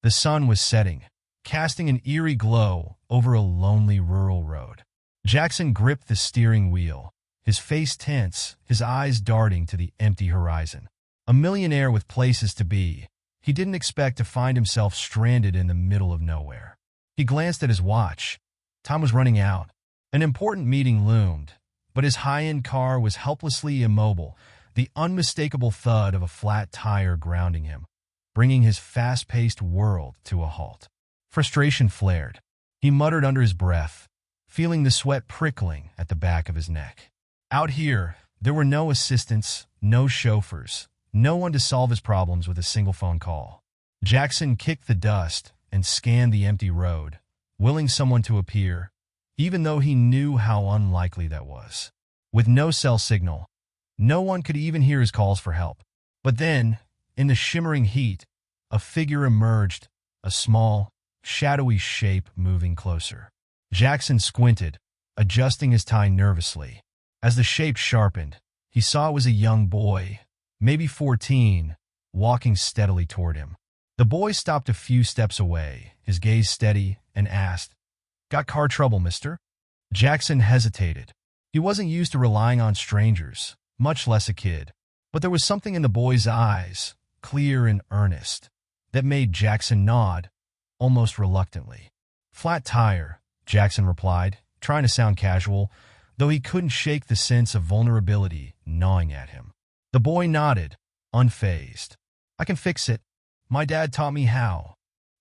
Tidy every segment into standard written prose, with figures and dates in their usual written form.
The sun was setting, casting an eerie glow over a lonely rural road. Jackson gripped the steering wheel, his face tense, his eyes darting to the empty horizon. A millionaire with places to be, he didn't expect to find himself stranded in the middle of nowhere. He glanced at his watch. Time was running out. An important meeting loomed, but his high-end car was helplessly immobile, the unmistakable thud of a flat tire grounding him, bringing his fast-paced world to a halt. Frustration flared. He muttered under his breath, feeling the sweat prickling at the back of his neck. Out here, there were no assistants, no chauffeurs, no one to solve his problems with a single phone call. Jackson kicked the dust and scanned the empty road, willing someone to appear, even though he knew how unlikely that was. With no cell signal, no one could even hear his calls for help. But then, in the shimmering heat, a figure emerged, a small, shadowy shape moving closer. Jackson squinted, adjusting his tie nervously. As the shape sharpened, he saw it was a young boy, maybe 14, walking steadily toward him. The boy stopped a few steps away, his gaze steady, and asked, "Got car trouble, mister?" Jackson hesitated. He wasn't used to relying on strangers, much less a kid. But there was something in the boy's eyes, clear and earnest, that made Jackson nod, almost reluctantly. "Flat tire," Jackson replied, trying to sound casual, though he couldn't shake the sense of vulnerability gnawing at him. The boy nodded, unfazed. "I can fix it. My dad taught me how."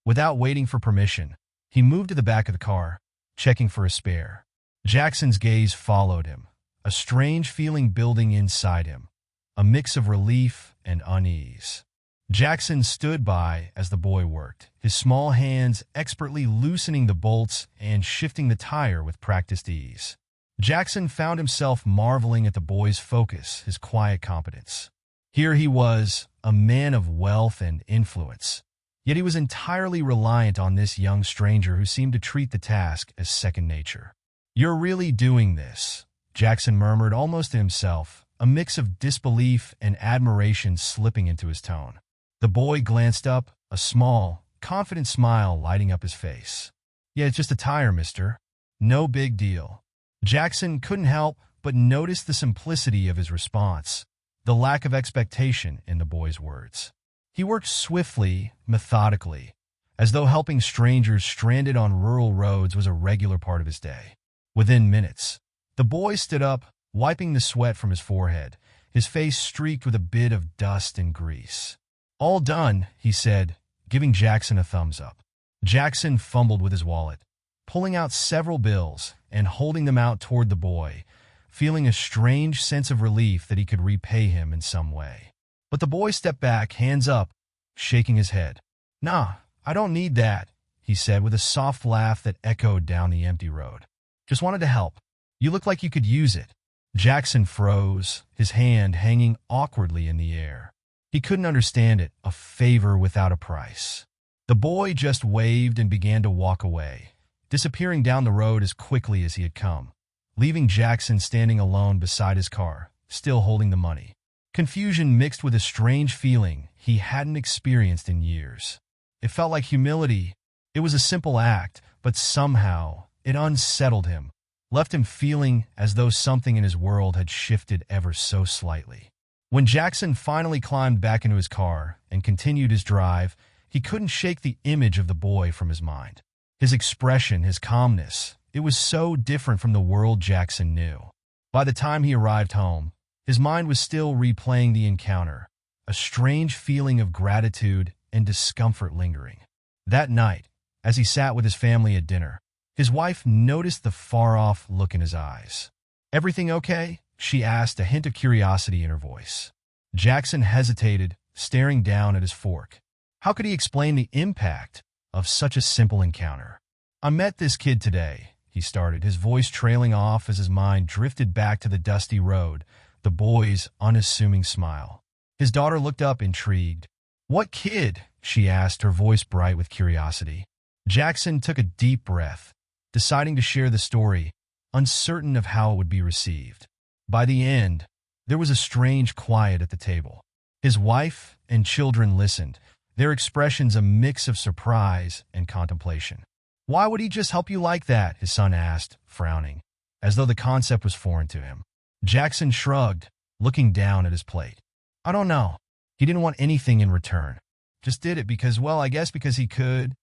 Without waiting for permission, he moved to the back of the car, checking for a spare. Jackson's gaze followed him, a strange feeling building inside him, a mix of relief and unease. Jackson stood by as the boy worked, his small hands expertly loosening the bolts and shifting the tire with practiced ease. Jackson found himself marveling at the boy's focus, his quiet competence. Here he was, a man of wealth and influence, yet he was entirely reliant on this young stranger who seemed to treat the task as second nature. "You're really doing this," Jackson murmured almost to himself, a mix of disbelief and admiration slipping into his tone. The boy glanced up, a small, confident smile lighting up his face. "Yeah, it's just a tire, mister. No big deal." Jackson couldn't help but notice the simplicity of his response, the lack of expectation in the boy's words. He worked swiftly, methodically, as though helping strangers stranded on rural roads was a regular part of his day. Within minutes, the boy stood up, wiping the sweat from his forehead, his face streaked with a bit of dust and grease. "All done," he said, giving Jackson a thumbs up. Jackson fumbled with his wallet, pulling out several bills and holding them out toward the boy, feeling a strange sense of relief that he could repay him in some way. But the boy stepped back, hands up, shaking his head. "Nah, I don't need that," he said with a soft laugh that echoed down the empty road. "Just wanted to help. You look like you could use it." Jackson froze, his hand hanging awkwardly in the air. He couldn't understand it, a favor without a price. The boy just waved and began to walk away, disappearing down the road as quickly as he had come, leaving Jackson standing alone beside his car, still holding the money. Confusion mixed with a strange feeling he hadn't experienced in years. It felt like humility. It was a simple act, but somehow it unsettled him, left him feeling as though something in his world had shifted ever so slightly. When Jackson finally climbed back into his car and continued his drive, he couldn't shake the image of the boy from his mind. His expression, his calmness, it was so different from the world Jackson knew. By the time he arrived home, his mind was still replaying the encounter, a strange feeling of gratitude and discomfort lingering. That night, as he sat with his family at dinner, his wife noticed the far-off look in his eyes. "Everything okay?" she asked, a hint of curiosity in her voice. Jackson hesitated, staring down at his fork. How could he explain the impact of such a simple encounter? "I met this kid today," he started, his voice trailing off as his mind drifted back to the dusty road, the boy's unassuming smile. His daughter looked up, intrigued. "What kid?" she asked, her voice bright with curiosity. Jackson took a deep breath, deciding to share the story, uncertain of how it would be received. By the end, there was a strange quiet at the table. His wife and children listened, their expressions a mix of surprise and contemplation. "Why would he just help you like that?" his son asked, frowning, as though the concept was foreign to him. Jackson shrugged, looking down at his plate. "I don't know. He didn't want anything in return. Just did it because, well, I guess because he could."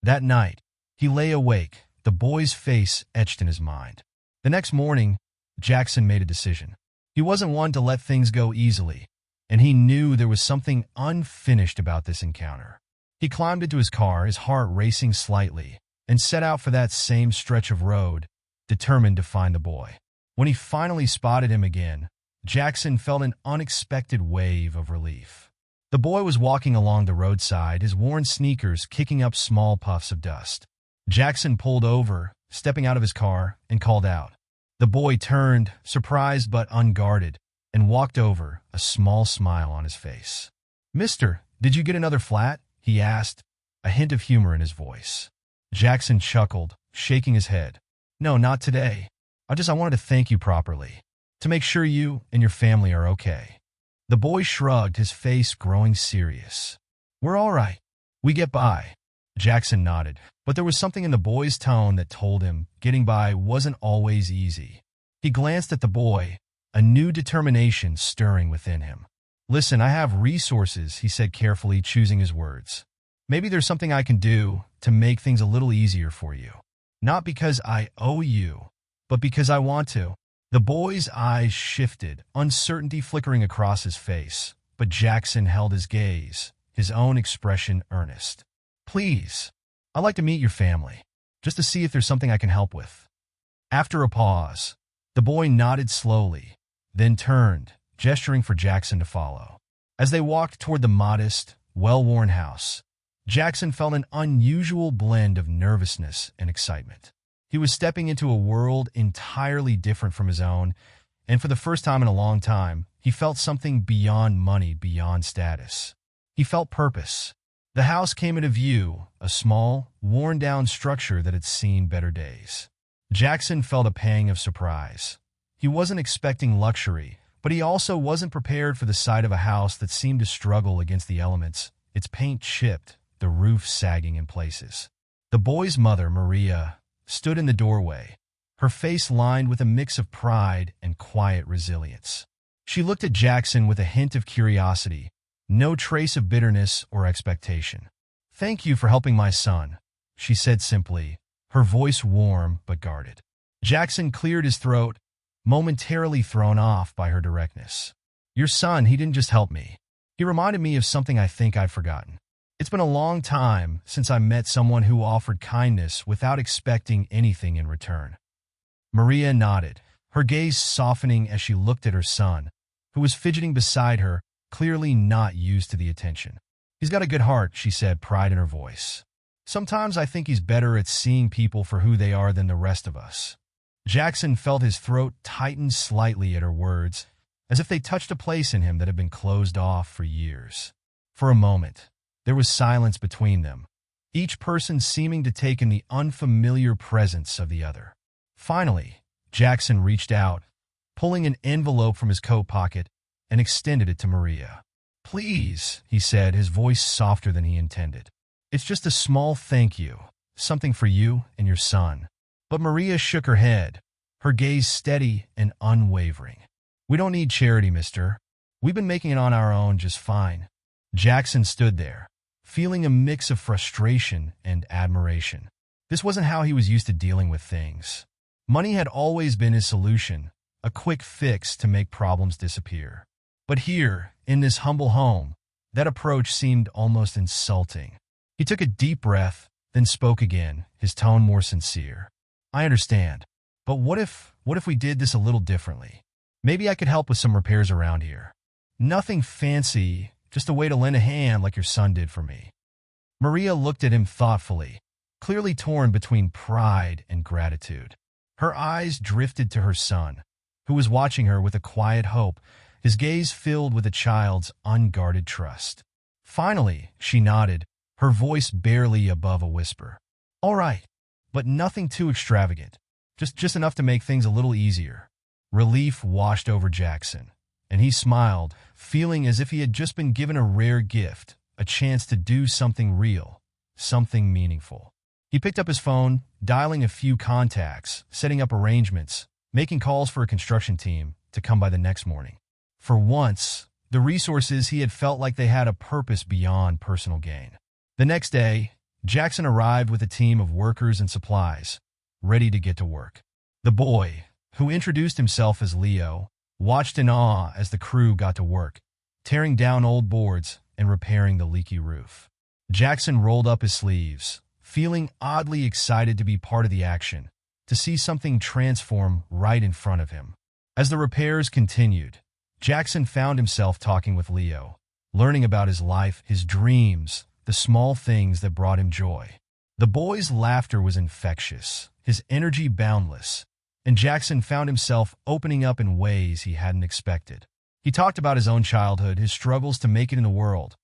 That night, he lay awake, the boy's face etched in his mind. The next morning, Jackson made a decision. He wasn't one to let things go easily, and he knew there was something unfinished about this encounter. He climbed into his car, his heart racing slightly, and set out for that same stretch of road, determined to find the boy. When he finally spotted him again, Jackson felt an unexpected wave of relief. The boy was walking along the roadside, his worn sneakers kicking up small puffs of dust. Jackson pulled over, stepping out of his car, and called out. The boy turned, surprised but unguarded, and walked over, a small smile on his face. "Mister, did you get another flat?" he asked, a hint of humor in his voice. Jackson chuckled, shaking his head. "No, not today. I wanted to thank you properly, to make sure you and your family are okay." The boy shrugged, his face growing serious. "We're all right. We get by." Jackson nodded, but there was something in the boy's tone that told him getting by wasn't always easy. He glanced at the boy, a new determination stirring within him. "Listen, I have resources," he said carefully, choosing his words. "Maybe there's something I can do to make things a little easier for you. Not because I owe you, but because I want to." The boy's eyes shifted, uncertainty flickering across his face, but Jackson held his gaze, his own expression earnest. "Please, I'd like to meet your family, just to see if there's something I can help with." After a pause, the boy nodded slowly, then turned, gesturing for Jackson to follow. As they walked toward the modest, well-worn house, Jackson felt an unusual blend of nervousness and excitement. He was stepping into a world entirely different from his own, and for the first time in a long time, he felt something beyond money, beyond status. He felt purpose. The house came into view, a small, worn-down structure that had seen better days. Jackson felt a pang of surprise. He wasn't expecting luxury, but he also wasn't prepared for the sight of a house that seemed to struggle against the elements, its paint chipped, the roof sagging in places. The boy's mother, Maria, stood in the doorway, her face lined with a mix of pride and quiet resilience. She looked at Jackson with a hint of curiosity, no trace of bitterness or expectation. "Thank you for helping my son," she said simply, her voice warm but guarded. Jackson cleared his throat, momentarily thrown off by her directness. "Your son, he didn't just help me. He reminded me of something I think I'd forgotten. It's been a long time since I met someone who offered kindness without expecting anything in return." Maria nodded, her gaze softening as she looked at her son, who was fidgeting beside her, clearly not used to the attention. "He's got a good heart," she said, pride in her voice. "Sometimes I think he's better at seeing people for who they are than the rest of us." Jackson felt his throat tighten slightly at her words, as if they touched a place in him that had been closed off for years. For a moment, there was silence between them, each person seeming to take in the unfamiliar presence of the other. Finally, Jackson reached out, pulling an envelope from his coat pocket, and extended it to Maria. "Please," he said, his voice softer than he intended. "It's just a small thank you, something for you and your son." But Maria shook her head, her gaze steady and unwavering. "We don't need charity, mister. We've been making it on our own just fine." Jackson stood there, feeling a mix of frustration and admiration. This wasn't how he was used to dealing with things. Money had always been his solution, a quick fix to make problems disappear. But here, in this humble home, that approach seemed almost insulting. He took a deep breath, then spoke again, his tone more sincere. "I understand, but what if we did this a little differently? Maybe I could help with some repairs around here. Nothing fancy, just a way to lend a hand like your son did for me." Maria looked at him thoughtfully, clearly torn between pride and gratitude. Her eyes drifted to her son, who was watching her with a quiet hope, his gaze filled with a child's unguarded trust. Finally, she nodded, her voice barely above a whisper. "All right, but nothing too extravagant. Just enough to make things a little easier." Relief washed over Jackson, and he smiled, feeling as if he had just been given a rare gift, a chance to do something real, something meaningful. He picked up his phone, dialing a few contacts, setting up arrangements, making calls for a construction team to come by the next morning. For once, the resources he had felt like they had a purpose beyond personal gain. The next day, Jackson arrived with a team of workers and supplies, ready to get to work. The boy, who introduced himself as Leo, watched in awe as the crew got to work, tearing down old boards and repairing the leaky roof. Jackson rolled up his sleeves, feeling oddly excited to be part of the action, to see something transform right in front of him. As the repairs continued, Jackson found himself talking with Leo, learning about his life, his dreams, the small things that brought him joy. The boy's laughter was infectious, his energy boundless, and Jackson found himself opening up in ways he hadn't expected. He talked about his own childhood, his struggles to make it in the world,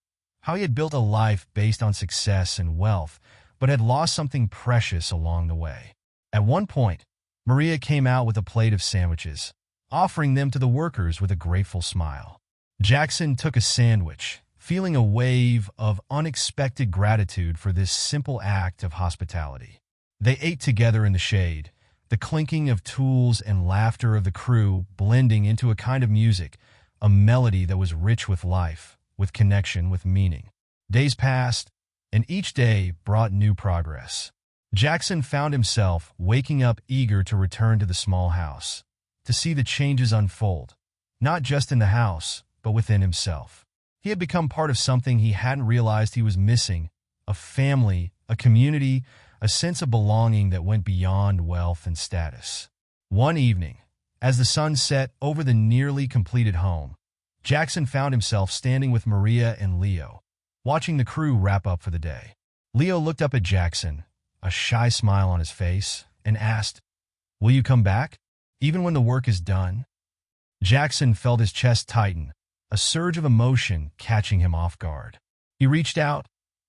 how he had built a life based on success and wealth, but had lost something precious along the way. At one point, Maria came out with a plate of sandwiches, offering them to the workers with a grateful smile. Jackson took a sandwich, feeling a wave of unexpected gratitude for this simple act of hospitality. They ate together in the shade, the clinking of tools and laughter of the crew blending into a kind of music, a melody that was rich with life, with connection, with meaning. Days passed, and each day brought new progress. Jackson found himself waking up eager to return to the small house, to see the changes unfold, not just in the house, but within himself. He had become part of something he hadn't realized he was missing, a family, a community, a sense of belonging that went beyond wealth and status. One evening, as the sun set over the nearly completed home, Jackson found himself standing with Maria and Leo, watching the crew wrap up for the day. Leo looked up at Jackson, a shy smile on his face, and asked, "Will you come back, even when the work is done?" Jackson felt his chest tighten, a surge of emotion catching him off guard. He reached out,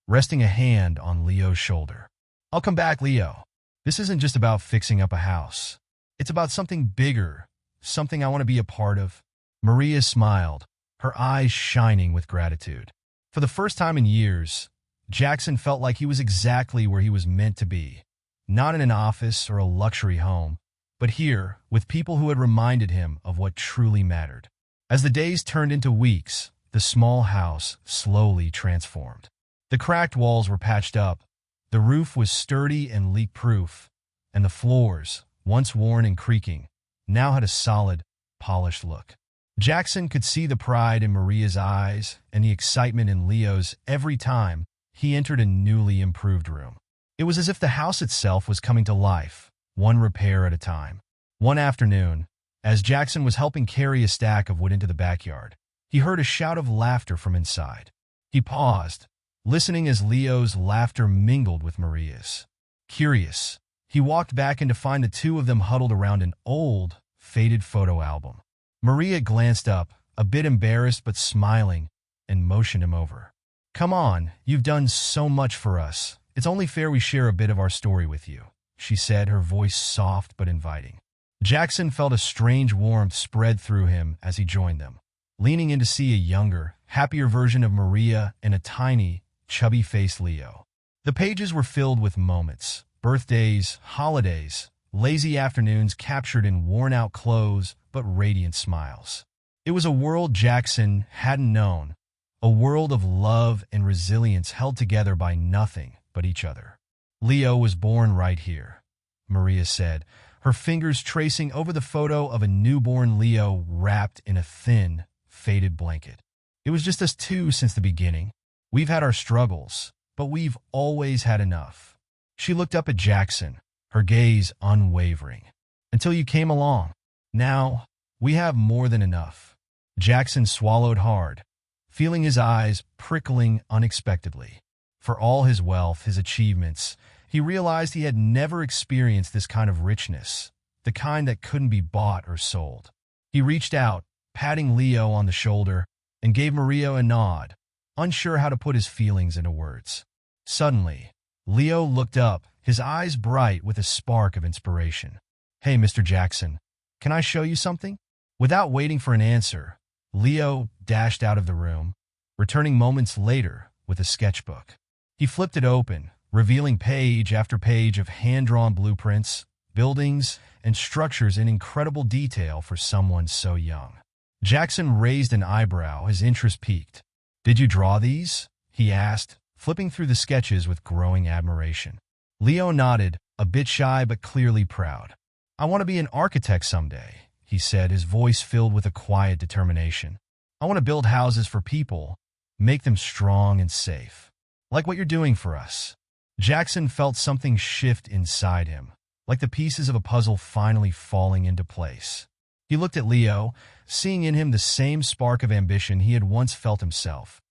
resting a hand on Leo's shoulder. "I'll come back, Leo. This isn't just about fixing up a house. It's about something bigger, something I want to be a part of." Maria smiled, her eyes shining with gratitude. For the first time in years, Jackson felt like he was exactly where he was meant to be, not in an office or a luxury home, but here with people who had reminded him of what truly mattered. As the days turned into weeks, the small house slowly transformed. The cracked walls were patched up, the roof was sturdy and leak-proof, and the floors, once worn and creaking, now had a solid, polished look. Jackson could see the pride in Maria's eyes and the excitement in Leo's every time he entered a newly improved room. It was as if the house itself was coming to life, one repair at a time. One afternoon, as Jackson was helping carry a stack of wood into the backyard, he heard a shout of laughter from inside. He paused, listening as Leo's laughter mingled with Maria's. Curious, he walked back in to find the two of them huddled around an old, faded photo album. Maria glanced up, a bit embarrassed but smiling, and motioned him over. "Come on, you've done so much for us. It's only fair we share a bit of our story with you," she said, her voice soft but inviting. Jackson felt a strange warmth spread through him as he joined them, leaning in to see a younger, happier version of Maria and a tiny, chubby-faced Leo. The pages were filled with moments, birthdays, holidays, lazy afternoons captured in worn-out clothes but radiant smiles. It was a world Jackson hadn't known, a world of love and resilience held together by nothing but each other. "Leo was born right here," Maria said, her fingers tracing over the photo of a newborn Leo wrapped in a thin, faded blanket. "It was just us two since the beginning. We've had our struggles, but we've always had enough." She looked up at Jackson, her gaze unwavering. "Until you came along. Now, we have more than enough." Jackson swallowed hard, feeling his eyes prickling unexpectedly. For all his wealth, his achievements, he realized he had never experienced this kind of richness, the kind that couldn't be bought or sold. He reached out, patting Leo on the shoulder, and gave Maria a nod, unsure how to put his feelings into words. Suddenly, Leo looked up, his eyes bright with a spark of inspiration. "Hey, Mr. Jackson, can I show you something?" Without waiting for an answer, Leo dashed out of the room, returning moments later with a sketchbook. He flipped it open, revealing page after page of hand-drawn blueprints, buildings, and structures in incredible detail for someone so young. Jackson raised an eyebrow, his interest piqued. "Did you draw these?" he asked, flipping through the sketches with growing admiration. Leo nodded, a bit shy but clearly proud. "I want to be an architect someday," he said, his voice filled with a quiet determination. "I want to build houses for people, make them strong and safe. Like what you're doing for us." Jackson felt something shift inside him, like the pieces of a puzzle finally falling into place. He looked at Leo, seeing in him the same spark of ambition he had once felt himself,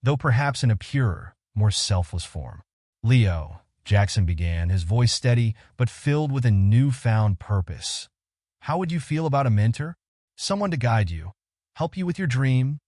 though perhaps in a purer, more selfless form. "Leo," Jackson began, his voice steady but filled with a newfound purpose. "How would you feel about a mentor? Someone to guide you, help you with your dream?"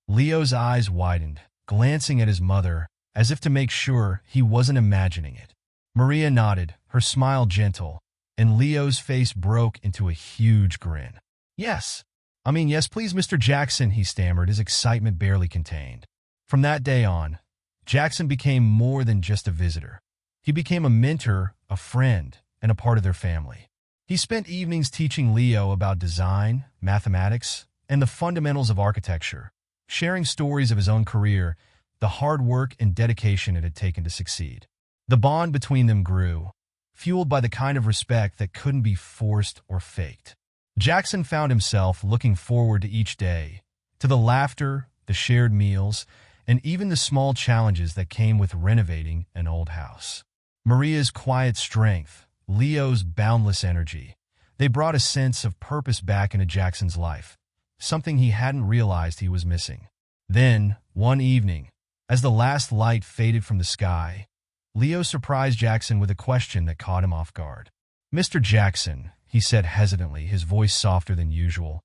Leo's eyes widened, glancing at his mother, as if to make sure he wasn't imagining it. Maria nodded, her smile gentle, and Leo's face broke into a huge grin. Yes, please, Mr. Jackson," he stammered, his excitement barely contained. From that day on, Jackson became more than just a visitor. He became a mentor, a friend, and a part of their family. He spent evenings teaching Leo about design, mathematics, and the fundamentals of architecture, sharing stories of his own career, the hard work and dedication it had taken to succeed. The bond between them grew, fueled by the kind of respect that couldn't be forced or faked. Jackson found himself looking forward to each day, to the laughter, the shared meals, and even the small challenges that came with renovating an old house. Maria's quiet strength, Leo's boundless energy, they brought a sense of purpose back into Jackson's life, something he hadn't realized he was missing. Then, one evening, as the last light faded from the sky, Leo surprised Jackson with a question that caught him off guard. "Mr. Jackson," he said hesitantly, his voice softer than usual,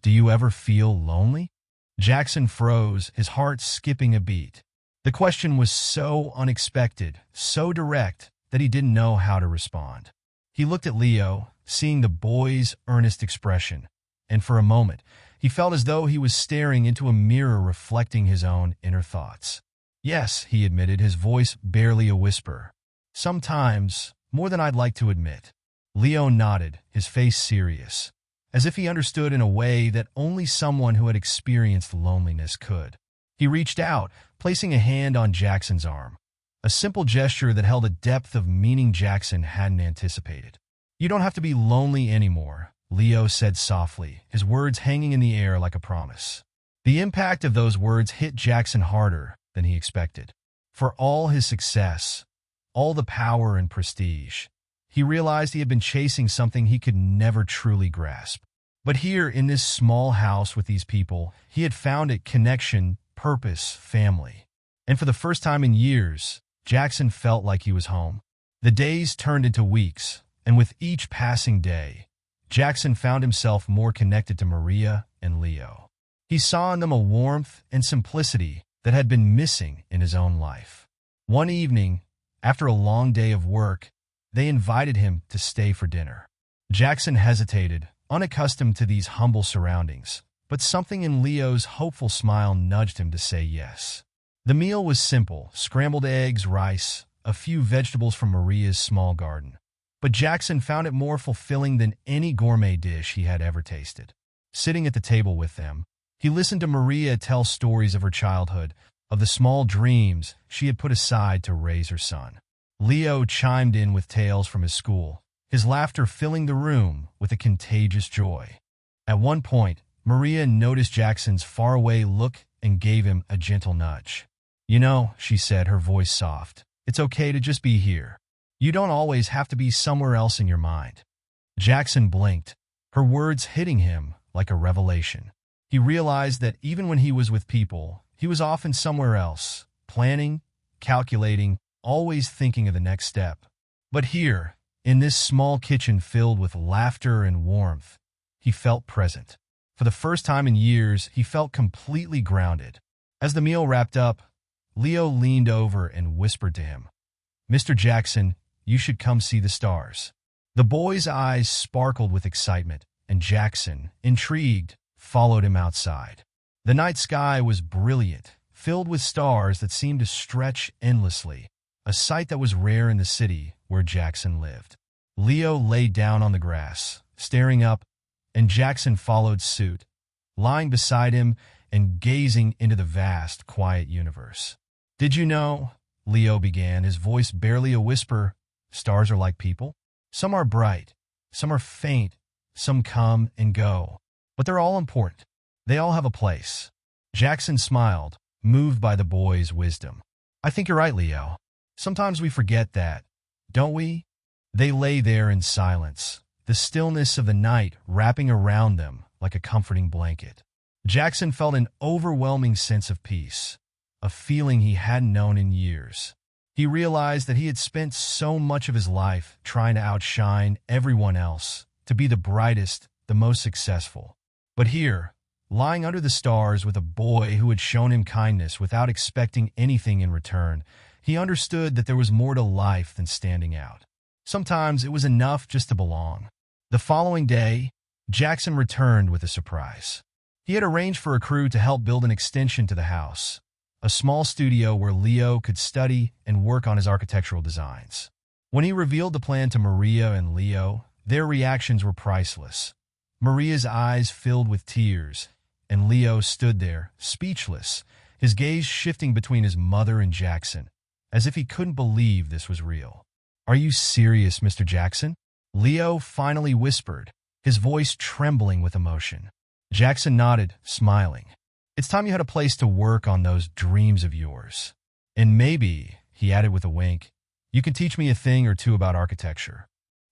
"do you ever feel lonely?" Jackson froze, his heart skipping a beat. The question was so unexpected, so direct, that he didn't know how to respond. He looked at Leo, seeing the boy's earnest expression, and for a moment, he felt as though he was staring into a mirror reflecting his own inner thoughts. "Yes," he admitted, his voice barely a whisper. "Sometimes, more than I'd like to admit." Leo nodded, his face serious, as if he understood in a way that only someone who had experienced loneliness could. He reached out, placing a hand on Jackson's arm, a simple gesture that held a depth of meaning Jackson hadn't anticipated. "You don't have to be lonely anymore," Leo said softly, his words hanging in the air like a promise. The impact of those words hit Jackson harder than he expected. For all his success, all the power and prestige, he realized he had been chasing something he could never truly grasp. But here, in this small house with these people, he had found it: connection, purpose, family. And for the first time in years, Jackson felt like he was home. The days turned into weeks, and with each passing day, Jackson found himself more connected to Maria and Leo. He saw in them a warmth and simplicity that had been missing in his own life. One evening, after a long day of work, they invited him to stay for dinner. Jackson hesitated, unaccustomed to these humble surroundings, but something in Leo's hopeful smile nudged him to say yes. The meal was simple: scrambled eggs, rice, a few vegetables from Maria's small garden. But Jackson found it more fulfilling than any gourmet dish he had ever tasted. Sitting at the table with them, he listened to Maria tell stories of her childhood, of the small dreams she had put aside to raise her son. Leo chimed in with tales from his school, his laughter filling the room with a contagious joy. At one point, Maria noticed Jackson's faraway look and gave him a gentle nudge. "You know," she said, her voice soft, "it's okay to just be here. You don't always have to be somewhere else in your mind." Jackson blinked, her words hitting him like a revelation. He realized that even when he was with people, he was often somewhere else, planning, calculating, always thinking of the next step. But here, in this small kitchen filled with laughter and warmth, he felt present. For the first time in years, he felt completely grounded. As the meal wrapped up, Leo leaned over and whispered to him, "Mr. Jackson, you should come see the stars." The boy's eyes sparkled with excitement, and Jackson, intrigued, followed him outside. The night sky was brilliant, filled with stars that seemed to stretch endlessly, a sight that was rare in the city where Jackson lived. Leo lay down on the grass, staring up, and Jackson followed suit, lying beside him and gazing into the vast, quiet universe. "Did you know," Leo began, his voice barely a whisper, "stars are like people? Some are bright, some are faint, some come and go, but they're all important. They all have a place." Jackson smiled, moved by the boy's wisdom. "I think you're right, Leo. Sometimes we forget that, don't we?" They lay there in silence, the stillness of the night wrapping around them like a comforting blanket. Jackson felt an overwhelming sense of peace, a feeling he hadn't known in years. He realized that he had spent so much of his life trying to outshine everyone else, to be the brightest, the most successful. But here, lying under the stars with a boy who had shown him kindness without expecting anything in return, he understood that there was more to life than standing out. Sometimes it was enough just to belong. The following day, Jackson returned with a surprise. He had arranged for a crew to help build an extension to the house, a small studio where Leo could study and work on his architectural designs. When he revealed the plan to Maria and Leo, their reactions were priceless. Maria's eyes filled with tears, and Leo stood there, speechless, his gaze shifting between his mother and Jackson, as if he couldn't believe this was real. "Are you serious, Mr. Jackson?" Leo finally whispered, his voice trembling with emotion. Jackson nodded, smiling. "It's time you had a place to work on those dreams of yours. And maybe," he added with a wink, "you can teach me a thing or two about architecture."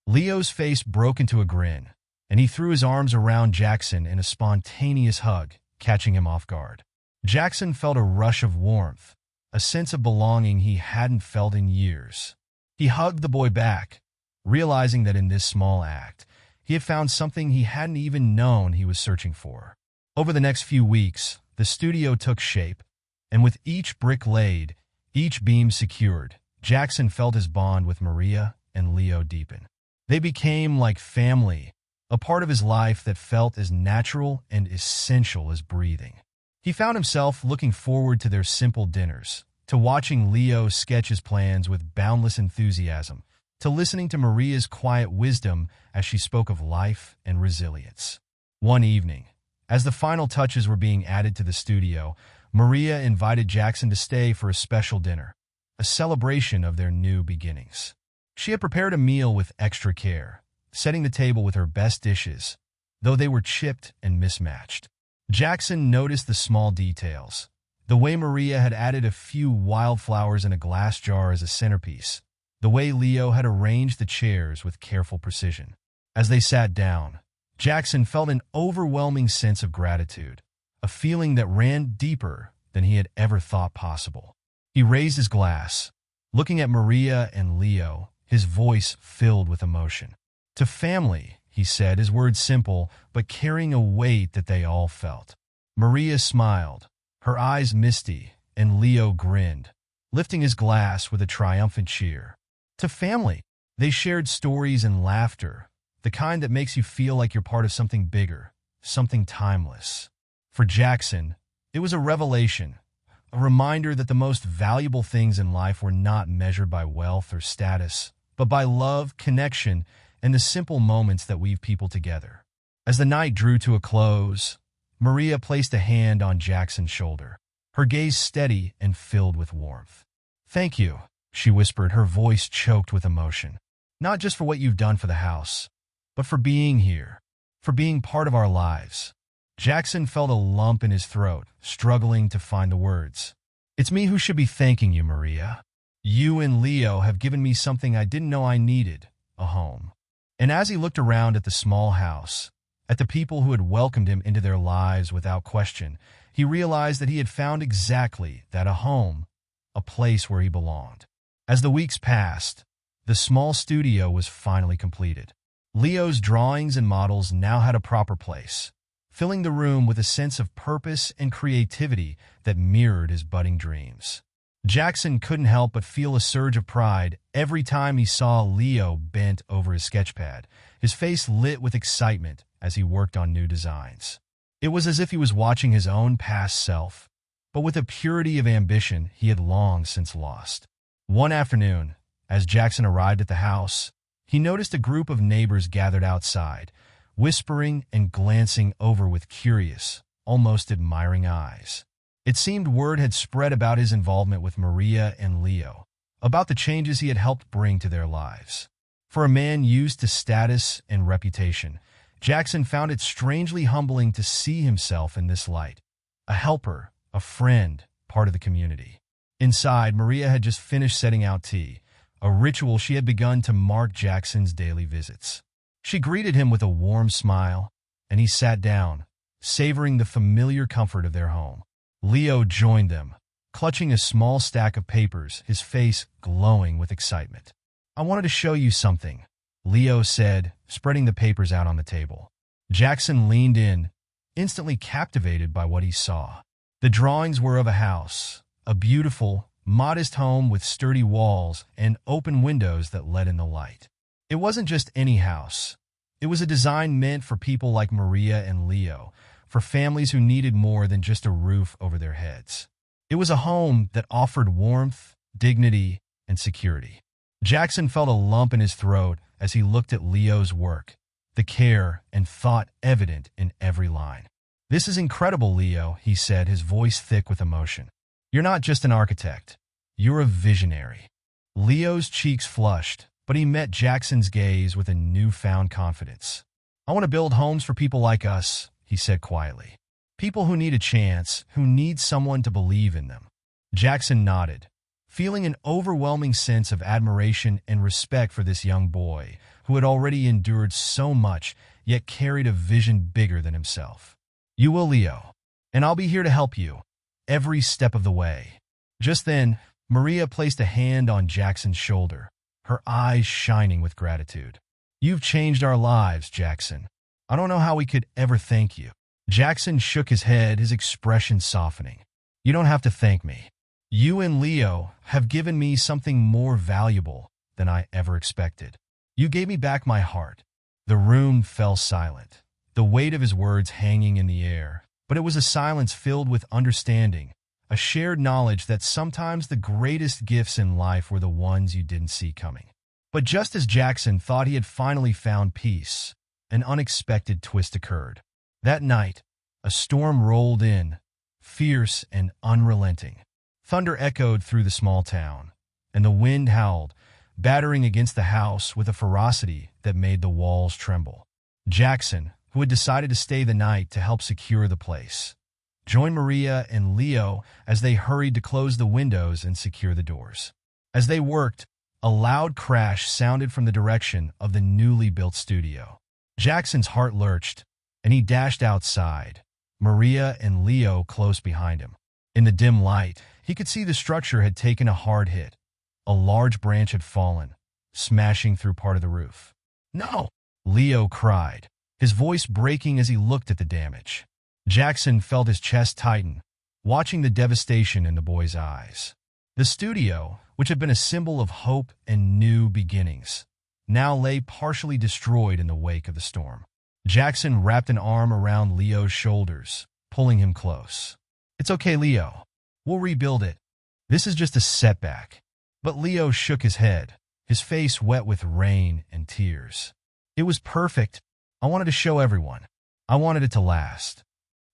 Leo's face broke into a grin, and he threw his arms around Jackson in a spontaneous hug, catching him off guard. Jackson felt a rush of warmth, a sense of belonging he hadn't felt in years. He hugged the boy back, realizing that in this small act, he had found something he hadn't even known he was searching for. Over the next few weeks, the studio took shape, and with each brick laid, each beam secured, Jackson felt his bond with Maria and Leo deepen. They became like family, a part of his life that felt as natural and essential as breathing. He found himself looking forward to their simple dinners, to watching Leo sketch his plans with boundless enthusiasm, to listening to Maria's quiet wisdom as she spoke of life and resilience. One evening, as the final touches were being added to the studio, Maria invited Jackson to stay for a special dinner, a celebration of their new beginnings. She had prepared a meal with extra care, setting the table with her best dishes, though they were chipped and mismatched. Jackson noticed the small details, the way Maria had added a few wildflowers in a glass jar as a centerpiece, the way Leo had arranged the chairs with careful precision. As they sat down, Jackson felt an overwhelming sense of gratitude, a feeling that ran deeper than he had ever thought possible. He raised his glass, looking at Maria and Leo, his voice filled with emotion. "To family," he said, his words simple, but carrying a weight that they all felt. Maria smiled, her eyes misty, and Leo grinned, lifting his glass with a triumphant cheer. "To family." They shared stories and laughter, the kind that makes you feel like you're part of something bigger, something timeless. For Jackson, it was a revelation, a reminder that the most valuable things in life were not measured by wealth or status, but by love, connection, and the simple moments that weave people together. As the night drew to a close, Maria placed a hand on Jackson's shoulder, her gaze steady and filled with warmth. "Thank you," she whispered, her voice choked with emotion. "Not just for what you've done for the house, but for being here, for being part of our lives." Jackson felt a lump in his throat, struggling to find the words. "It's me who should be thanking you, Maria. You and Leo have given me something I didn't know I needed, a home." And as he looked around at the small house, at the people who had welcomed him into their lives without question, he realized that he had found exactly that, a home, a place where he belonged. As the weeks passed, the small studio was finally completed. Leo's drawings and models now had a proper place, filling the room with a sense of purpose and creativity that mirrored his budding dreams. Jackson couldn't help but feel a surge of pride every time he saw Leo bent over his sketchpad, his face lit with excitement as he worked on new designs. It was as if he was watching his own past self, but with a purity of ambition he had long since lost. One afternoon, as Jackson arrived at the house, he noticed a group of neighbors gathered outside, whispering and glancing over with curious, almost admiring eyes. It seemed word had spread about his involvement with Maria and Leo, about the changes he had helped bring to their lives. For a man used to status and reputation, Jackson found it strangely humbling to see himself in this light, a helper, a friend, part of the community. Inside, Maria had just finished setting out tea, a ritual she had begun to mark Jackson's daily visits. She greeted him with a warm smile, and he sat down, savoring the familiar comfort of their home. Leo joined them, clutching a small stack of papers, his face glowing with excitement. "I wanted to show you something," Leo said, spreading the papers out on the table. Jackson leaned in, instantly captivated by what he saw. The drawings were of a house, a beautiful, modest home with sturdy walls and open windows that let in the light. It wasn't just any house. It was a design meant for people like Maria and Leo, for families who needed more than just a roof over their heads. It was a home that offered warmth, dignity, and security. Jackson felt a lump in his throat as he looked at Leo's work, the care and thought evident in every line. "This is incredible, Leo," he said, his voice thick with emotion. "You're not just an architect. You're a visionary." Leo's cheeks flushed, but he met Jackson's gaze with a newfound confidence. "I want to build homes for people like us," he said quietly. "People who need a chance, who need someone to believe in them." Jackson nodded, feeling an overwhelming sense of admiration and respect for this young boy who had already endured so much, yet carried a vision bigger than himself. "You will, Leo, and I'll be here to help you, every step of the way." Just then, Maria placed a hand on Jackson's shoulder, her eyes shining with gratitude. "You've changed our lives, Jackson. I don't know how we could ever thank you." Jackson shook his head, his expression softening. "You don't have to thank me. You and Leo have given me something more valuable than I ever expected. You gave me back my heart." The room fell silent, the weight of his words hanging in the air, but it was a silence filled with understanding, a shared knowledge that sometimes the greatest gifts in life were the ones you didn't see coming. But just as Jackson thought he had finally found peace, an unexpected twist occurred. That night, a storm rolled in, fierce and unrelenting. Thunder echoed through the small town, and the wind howled, battering against the house with a ferocity that made the walls tremble. Jackson, who had decided to stay the night to help secure the place, joined Maria and Leo as they hurried to close the windows and secure the doors. As they worked, a loud crash sounded from the direction of the newly built studio. Jackson's heart lurched, and he dashed outside, Maria and Leo close behind him. In the dim light, he could see the structure had taken a hard hit. A large branch had fallen, smashing through part of the roof. "No!" Leo cried, his voice breaking as he looked at the damage. Jackson felt his chest tighten, watching the devastation in the boy's eyes. The studio, which had been a symbol of hope and new beginnings, now lay partially destroyed in the wake of the storm. Jackson wrapped an arm around Leo's shoulders, pulling him close. "It's okay, Leo. We'll rebuild it. This is just a setback." But Leo shook his head, his face wet with rain and tears. "It was perfect. I wanted to show everyone. I wanted it to last."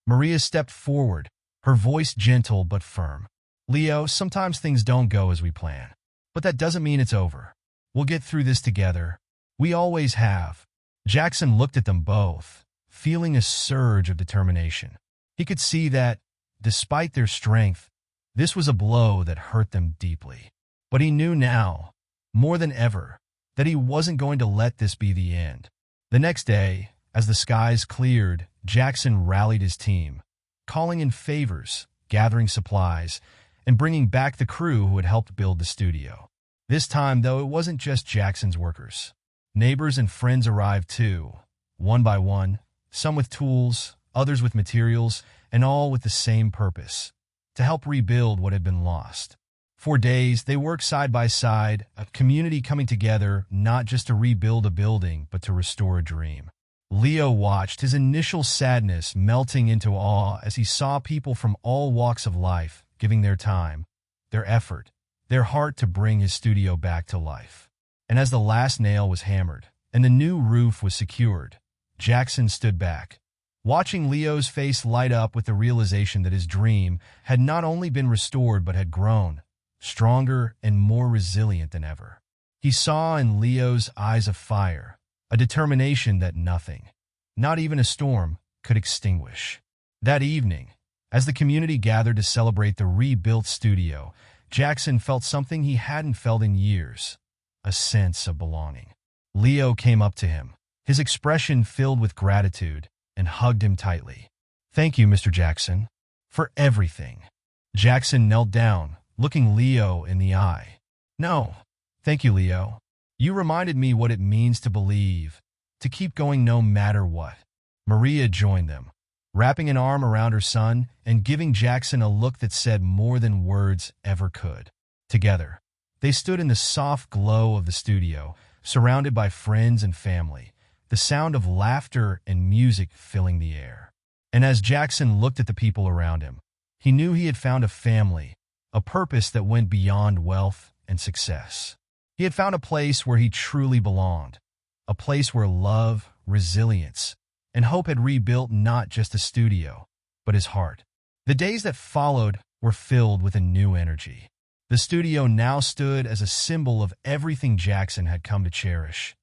Maria stepped forward, her voice gentle but firm. "Leo, sometimes things don't go as we plan, but that doesn't mean it's over. We'll get through this together. We always have." Jackson looked at them both, feeling a surge of determination. He could see that, despite their strength, this was a blow that hurt them deeply. But he knew now, more than ever, that he wasn't going to let this be the end. The next day, as the skies cleared, Jackson rallied his team, calling in favors, gathering supplies, and bringing back the crew who had helped build the studio. This time, though, it wasn't just Jackson's workers. Neighbors and friends arrived too, one by one, some with tools, others with materials, and all with the same purpose: to help rebuild what had been lost. For days, they worked side by side, a community coming together not just to rebuild a building, but to restore a dream. Leo watched, his initial sadness melting into awe as he saw people from all walks of life giving their time, their effort, their heart to bring his studio back to life. And as the last nail was hammered and the new roof was secured, Jackson stood back, watching Leo's face light up with the realization that his dream had not only been restored but had grown, stronger and more resilient than ever. He saw in Leo's eyes a fire, a determination that nothing, not even a storm, could extinguish. That evening, as the community gathered to celebrate the rebuilt studio, Jackson felt something he hadn't felt in years, a sense of belonging. Leo came up to him, his expression filled with gratitude, and hugged him tightly. "Thank you, Mr. Jackson, for everything." Jackson knelt down, looking Leo in the eye. "No, thank you, Leo. You reminded me what it means to believe, to keep going no matter what." Maria joined them, wrapping an arm around her son and giving Jackson a look that said more than words ever could. Together, they stood in the soft glow of the studio, surrounded by friends and family, the sound of laughter and music filling the air. And as Jackson looked at the people around him, he knew he had found a family, a purpose that went beyond wealth and success. He had found a place where he truly belonged, a place where love, resilience, and hope had rebuilt not just a studio, but his heart. The days that followed were filled with a new energy. The studio now stood as a symbol of everything Jackson had come to cherish: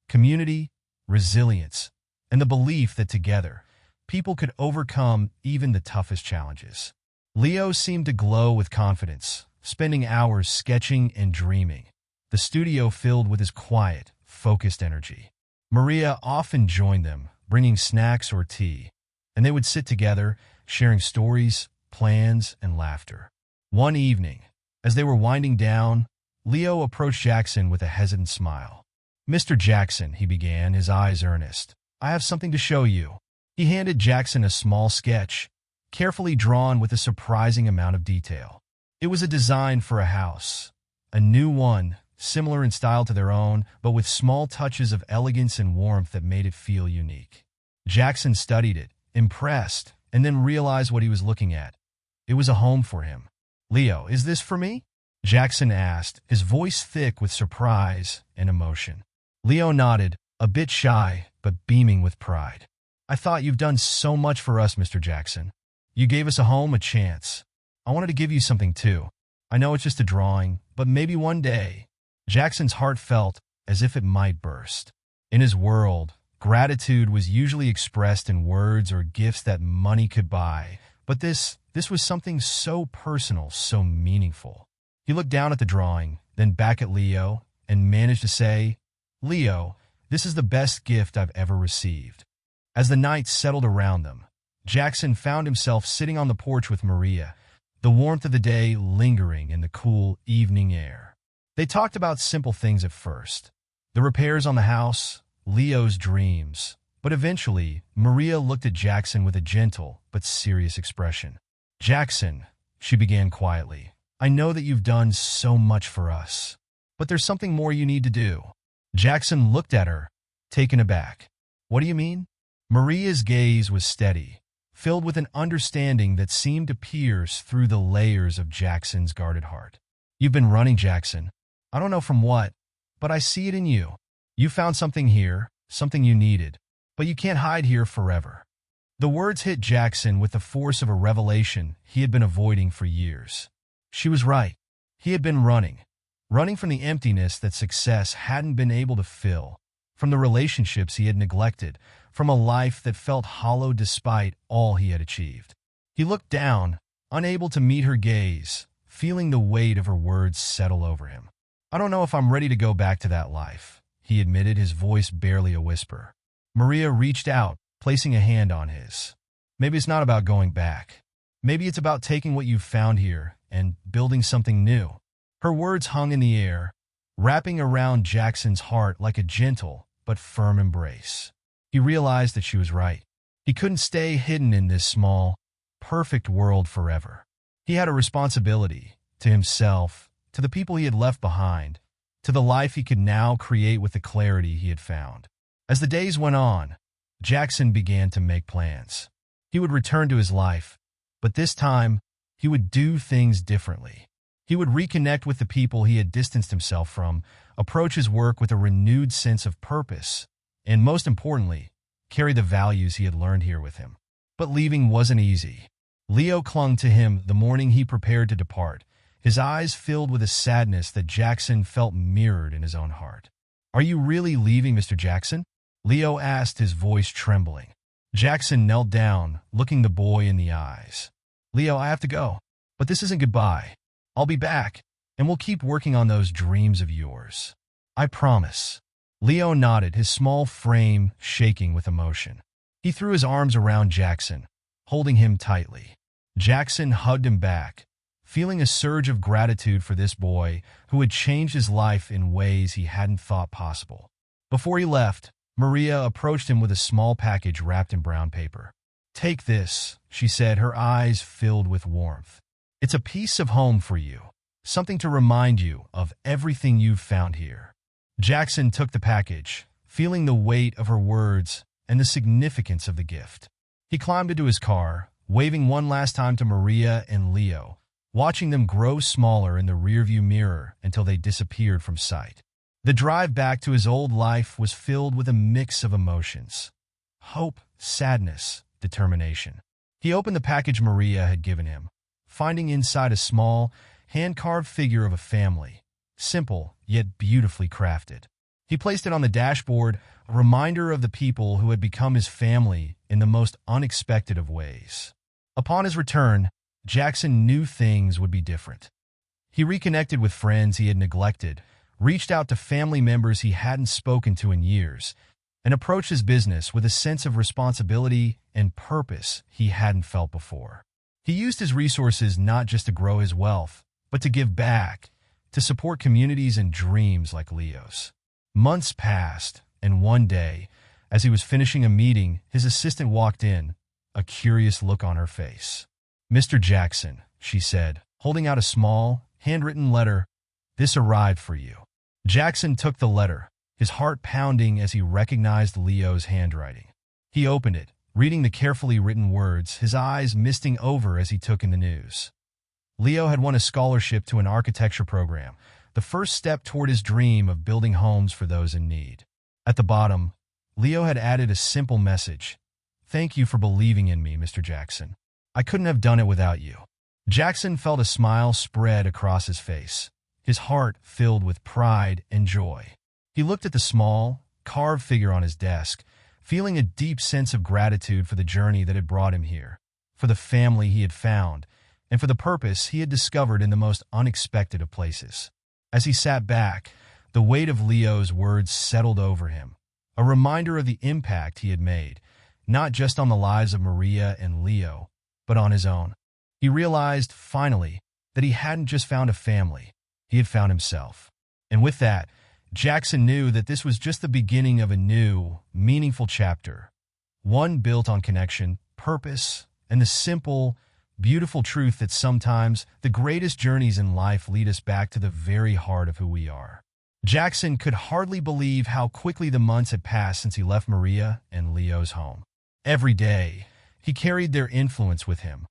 community, resilience, and the belief that together, people could overcome even the toughest challenges. Leo seemed to glow with confidence, spending hours sketching and dreaming, the studio filled with his quiet, focused energy. Maria often joined them, bringing snacks or tea, and they would sit together, sharing stories, plans, and laughter. One evening, as they were winding down, Leo approached Jackson with a hesitant smile. "Mr. Jackson," he began, his eyes earnest, "I have something to show you." He handed Jackson a small sketch, carefully drawn with a surprising amount of detail. It was a design for a house, a new one, similar in style to their own, but with small touches of elegance and warmth that made it feel unique. Jackson studied it, impressed, and then realized what he was looking at. It was a home for him. "Leo, is this for me?" Jackson asked, his voice thick with surprise and emotion. Leo nodded, a bit shy, but beaming with pride. "I thought you've done so much for us, Mr. Jackson. You gave us a home, a chance. I wanted to give you something too. I know it's just a drawing, but maybe one day." Jackson's heart felt as if it might burst. In his world, gratitude was usually expressed in words or gifts that money could buy, but this was something so personal, so meaningful. He looked down at the drawing, then back at Leo, and managed to say, "Leo, this is the best gift I've ever received." As the night settled around them, Jackson found himself sitting on the porch with Maria, the warmth of the day lingering in the cool evening air. They talked about simple things at first, the repairs on the house, Leo's dreams, but eventually, Maria looked at Jackson with a gentle but serious expression. "Jackson," she began quietly, "I know that you've done so much for us, but there's something more you need to do." Jackson looked at her, taken aback. "What do you mean?" Maria's gaze was steady, filled with an understanding that seemed to pierce through the layers of Jackson's guarded heart. "You've been running, Jackson. I don't know from what, but I see it in you. You found something here, something you needed, but you can't hide here forever." The words hit Jackson with the force of a revelation he had been avoiding for years. She was right. He had been running from the emptiness that success hadn't been able to fill, from the relationships he had neglected, from a life that felt hollow despite all he had achieved. He looked down, unable to meet her gaze, feeling the weight of her words settle over him. "I don't know if I'm ready to go back to that life," he admitted, his voice barely a whisper. Maria reached out, placing a hand on his. "Maybe it's not about going back. Maybe it's about taking what you've found here and building something new." Her words hung in the air, wrapping around Jackson's heart like a gentle but firm embrace. He realized that she was right. He couldn't stay hidden in this small, perfect world forever. He had a responsibility to himself, to the people he had left behind, to the life he could now create with the clarity he had found. As the days went on, Jackson began to make plans. He would return to his life, but this time, he would do things differently. He would reconnect with the people he had distanced himself from, approach his work with a renewed sense of purpose, and most importantly, carry the values he had learned here with him. But leaving wasn't easy. Leo clung to him the morning he prepared to depart, his eyes filled with a sadness that Jackson felt mirrored in his own heart. "Are you really leaving, Mr. Jackson?" Leo asked, his voice trembling. Jackson knelt down, looking the boy in the eyes. "Leo, I have to go, but this isn't goodbye. I'll be back, and we'll keep working on those dreams of yours. I promise." Leo nodded, his small frame shaking with emotion. He threw his arms around Jackson, holding him tightly. Jackson hugged him back, feeling a surge of gratitude for this boy who had changed his life in ways he hadn't thought possible. Before he left, Maria approached him with a small package wrapped in brown paper. "Take this," she said, her eyes filled with warmth. "It's a piece of home for you, something to remind you of everything you've found here." Jackson took the package, feeling the weight of her words and the significance of the gift. He climbed into his car, waving one last time to Maria and Leo, watching them grow smaller in the rearview mirror until they disappeared from sight. The drive back to his old life was filled with a mix of emotions: hope, sadness, determination. He opened the package Maria had given him, finding inside a small, hand-carved figure of a family, simple yet beautifully crafted. He placed it on the dashboard, a reminder of the people who had become his family in the most unexpected of ways. Upon his return, Jackson knew things would be different. He reconnected with friends he had neglected, reached out to family members he hadn't spoken to in years, and approached his business with a sense of responsibility and purpose he hadn't felt before. He used his resources not just to grow his wealth, but to give back, to support communities and dreams like Leo's. Months passed, and one day, as he was finishing a meeting, his assistant walked in, a curious look on her face. "Mr. Jackson," she said, holding out a small, handwritten letter, "this arrived for you." Jackson took the letter, his heart pounding as he recognized Leo's handwriting. He opened it, reading the carefully written words, his eyes misting over as he took in the news. Leo had won a scholarship to an architecture program, the first step toward his dream of building homes for those in need. At the bottom, Leo had added a simple message: "Thank you for believing in me, Mr. Jackson. I couldn't have done it without you." Jackson felt a smile spread across his face, his heart filled with pride and joy. He looked at the small, carved figure on his desk, feeling a deep sense of gratitude for the journey that had brought him here, for the family he had found, and for the purpose he had discovered in the most unexpected of places. As he sat back, the weight of Leo's words settled over him, a reminder of the impact he had made, not just on the lives of Maria and Leo, but on his own. He realized, finally, that he hadn't just found a family, he had found himself. And with that, Jackson knew that this was just the beginning of a new, meaningful chapter, one built on connection, purpose, and the simple, beautiful truth that sometimes the greatest journeys in life lead us back to the very heart of who we are. Jackson could hardly believe how quickly the months had passed since he left Maria and Leo's home. Every day, he carried their influence with him,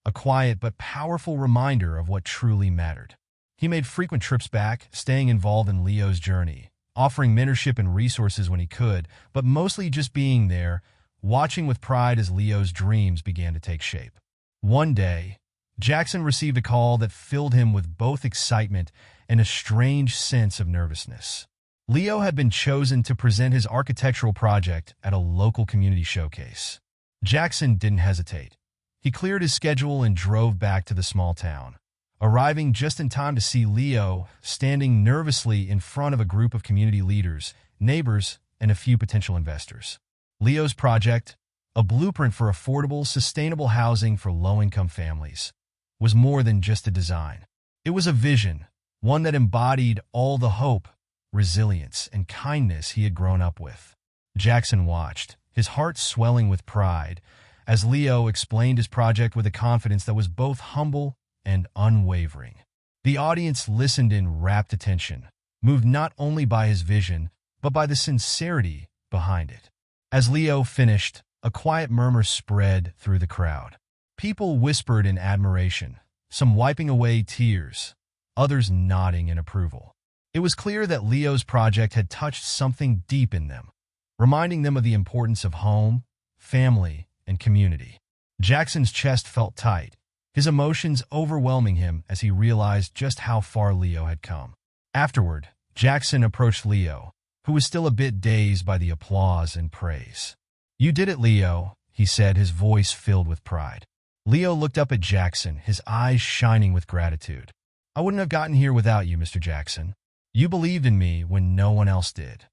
a quiet but powerful reminder of what truly mattered. He made frequent trips back, staying involved in Leo's journey, offering mentorship and resources when he could, but mostly just being there, watching with pride as Leo's dreams began to take shape. One day, Jackson received a call that filled him with both excitement and a strange sense of nervousness. Leo had been chosen to present his architectural project at a local community showcase. Jackson didn't hesitate. He cleared his schedule and drove back to the small town, arriving just in time to see Leo standing nervously in front of a group of community leaders, neighbors, and a few potential investors. Leo's project, a blueprint for affordable, sustainable housing for low-income families, was more than just a design. It was a vision, one that embodied all the hope, resilience, and kindness he had grown up with. Jackson watched, his heart swelling with pride, as Leo explained his project with a confidence that was both humble and unwavering. The audience listened in rapt attention, moved not only by his vision, but by the sincerity behind it. As Leo finished, a quiet murmur spread through the crowd. People whispered in admiration, some wiping away tears, others nodding in approval. It was clear that Leo's project had touched something deep in them, reminding them of the importance of home, family, and community. Jackson's chest felt tight, his emotions overwhelming him as he realized just how far Leo had come. Afterward, Jackson approached Leo, who was still a bit dazed by the applause and praise. "You did it, Leo," he said, his voice filled with pride. Leo looked up at Jackson, his eyes shining with gratitude. "I wouldn't have gotten here without you, Mr. Jackson. You believed in me when no one else did."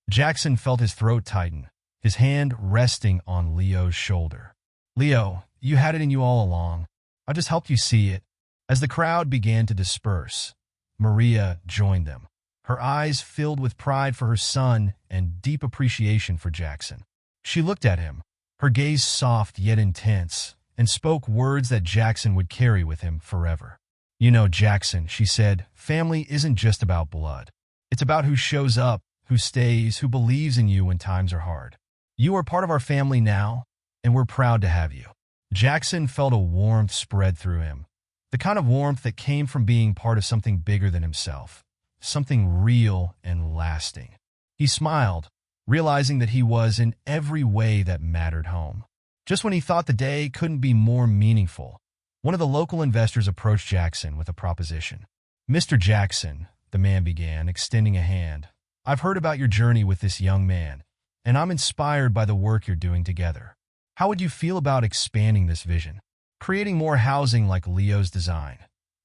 Jackson felt his throat tighten, his hand resting on Leo's shoulder. "Leo, you had it in you all along. I just helped you see it." As the crowd began to disperse, Maria joined them, her eyes filled with pride for her son and deep appreciation for Jackson. She looked at him, her gaze soft yet intense, and spoke words that Jackson would carry with him forever. "You know, Jackson," she said, "family isn't just about blood. It's about who shows up, who stays, who believes in you when times are hard. You are part of our family now, and we're proud to have you." Jackson felt a warmth spread through him, the kind of warmth that came from being part of something bigger than himself, something real and lasting. He smiled, realizing that he was in every way that mattered home. Just when he thought the day couldn't be more meaningful, one of the local investors approached Jackson with a proposition. "Mr. Jackson," the man began, extending a hand, "I've heard about your journey with this young man, and I'm inspired by the work you're doing together. How would you feel about expanding this vision, creating more housing like Leo's design,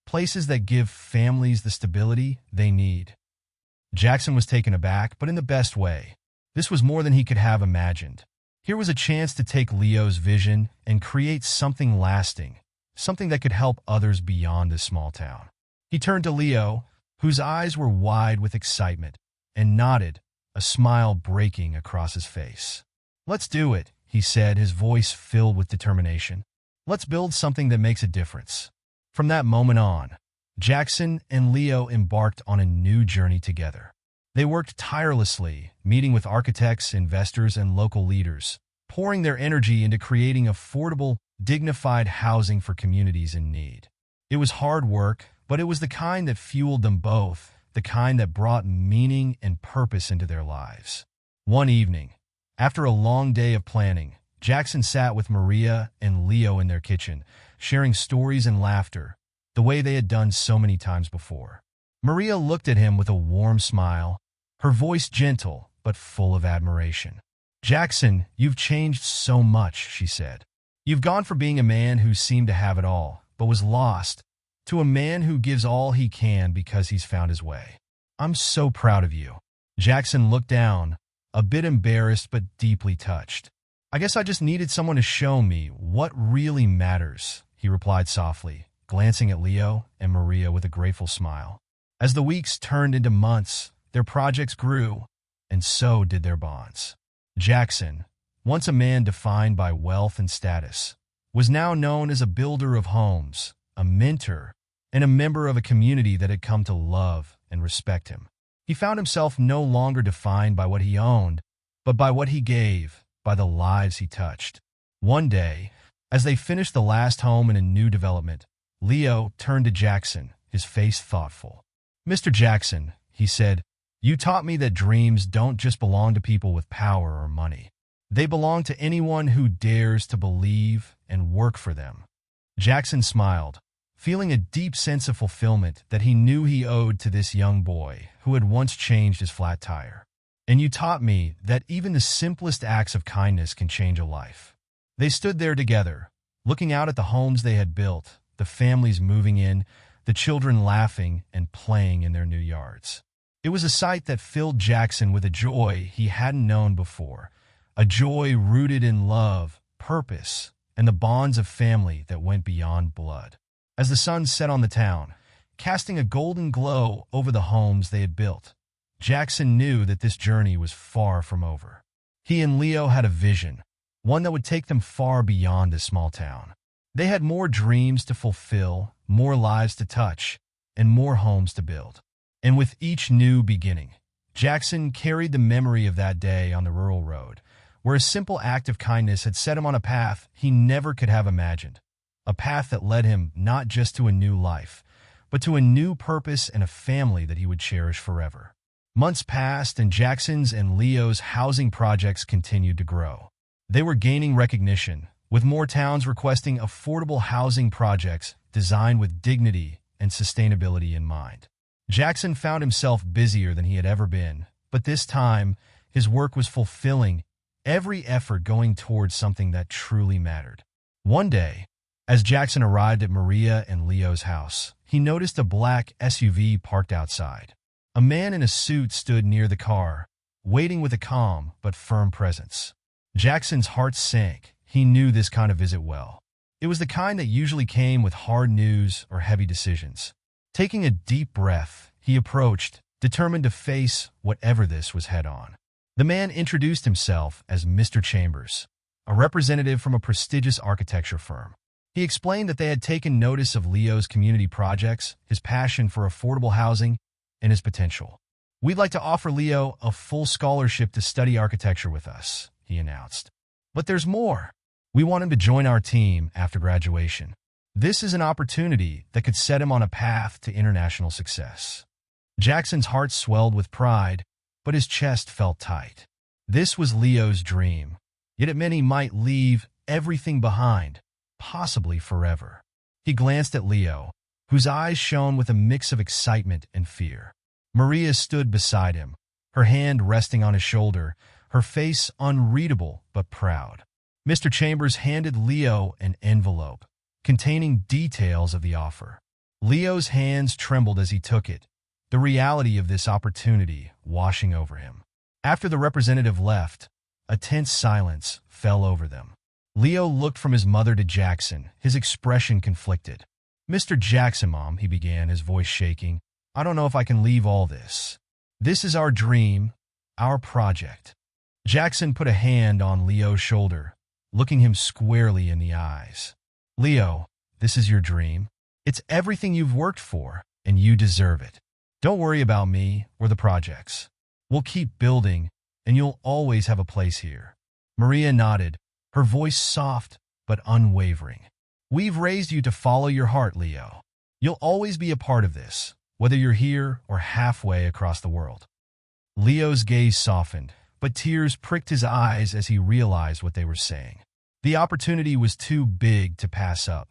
places that give families the stability they need?" Jackson was taken aback, but in the best way. This was more than he could have imagined. Here was a chance to take Leo's vision and create something lasting, something that could help others beyond this small town. He turned to Leo, whose eyes were wide with excitement, and nodded, a smile breaking across his face. "Let's do it," he said, his voice filled with determination. "Let's build something that makes a difference." From that moment on, Jackson and Leo embarked on a new journey together. They worked tirelessly, meeting with architects, investors, and local leaders, pouring their energy into creating affordable, dignified housing for communities in need. It was hard work, but it was the kind that fueled them both, the kind that brought meaning and purpose into their lives. One evening, after a long day of planning, Jackson sat with Maria and Leo in their kitchen, sharing stories and laughter, the way they had done so many times before. Maria looked at him with a warm smile, her voice gentle but full of admiration. "Jackson, you've changed so much," she said. "You've gone from being a man who seemed to have it all, but was lost, to a man who gives all he can because he's found his way. I'm so proud of you." Jackson looked down, a bit embarrassed but deeply touched. "I guess I just needed someone to show me what really matters," he replied softly, glancing at Leo and Maria with a grateful smile. As the weeks turned into months, their projects grew, and so did their bonds. Jackson, once a man defined by wealth and status, was now known as a builder of homes, a mentor, and a member of a community that had come to love and respect him. He found himself no longer defined by what he owned, but by what he gave, by the lives he touched. One day, as they finished the last home in a new development, Leo turned to Jackson, his face thoughtful. "Mr. Jackson," he said, "you taught me that dreams don't just belong to people with power or money. They belong to anyone who dares to believe and work for them." Jackson smiled, feeling a deep sense of fulfillment that he knew he owed to this young boy who had once changed his flat tire. "And you taught me that even the simplest acts of kindness can change a life." They stood there together, looking out at the homes they had built, the families moving in, the children laughing and playing in their new yards. It was a sight that filled Jackson with a joy he hadn't known before, a joy rooted in love, purpose, and the bonds of family that went beyond blood. As the sun set on the town, casting a golden glow over the homes they had built, Jackson knew that this journey was far from over. He and Leo had a vision, one that would take them far beyond this small town. They had more dreams to fulfill, more lives to touch, and more homes to build. And with each new beginning, Jackson carried the memory of that day on the rural road, where a simple act of kindness had set him on a path he never could have imagined. A path that led him not just to a new life, but to a new purpose and a family that he would cherish forever. Months passed, and Jackson's and Leo's housing projects continued to grow. They were gaining recognition, with more towns requesting affordable housing projects designed with dignity and sustainability in mind. Jackson found himself busier than he had ever been, but this time, his work was fulfilling, every effort going towards something that truly mattered. One day, as Jackson arrived at Maria and Leo's house, he noticed a black SUV parked outside. A man in a suit stood near the car, waiting with a calm but firm presence. Jackson's heart sank. He knew this kind of visit well. It was the kind that usually came with hard news or heavy decisions. Taking a deep breath, he approached, determined to face whatever this was head-on. The man introduced himself as Mr. Chambers, a representative from a prestigious architecture firm. He explained that they had taken notice of Leo's community projects, his passion for affordable housing, and his potential. "We'd like to offer Leo a full scholarship to study architecture with us," he announced. "But there's more. We want him to join our team after graduation. This is an opportunity that could set him on a path to international success." Jackson's heart swelled with pride, but his chest felt tight. This was Leo's dream, yet it meant he might leave everything behind, possibly forever. He glanced at Leo, whose eyes shone with a mix of excitement and fear. Maria stood beside him, her hand resting on his shoulder, her face unreadable but proud. Mr. Chambers handed Leo an envelope containing details of the offer. Leo's hands trembled as he took it, the reality of this opportunity washing over him. After the representative left, a tense silence fell over them. Leo looked from his mother to Jackson, his expression conflicted. "Mr. Jackson, Mom," he began, his voice shaking, "I don't know if I can leave all this. This is our dream, our project." Jackson put a hand on Leo's shoulder, looking him squarely in the eyes. "Leo, this is your dream. It's everything you've worked for, and you deserve it. Don't worry about me or the projects. We'll keep building, and you'll always have a place here." Maria nodded, her voice soft but unwavering. "We've raised you to follow your heart, Leo. You'll always be a part of this, whether you're here or halfway across the world." Leo's gaze softened, but tears pricked his eyes as he realized what they were saying. The opportunity was too big to pass up.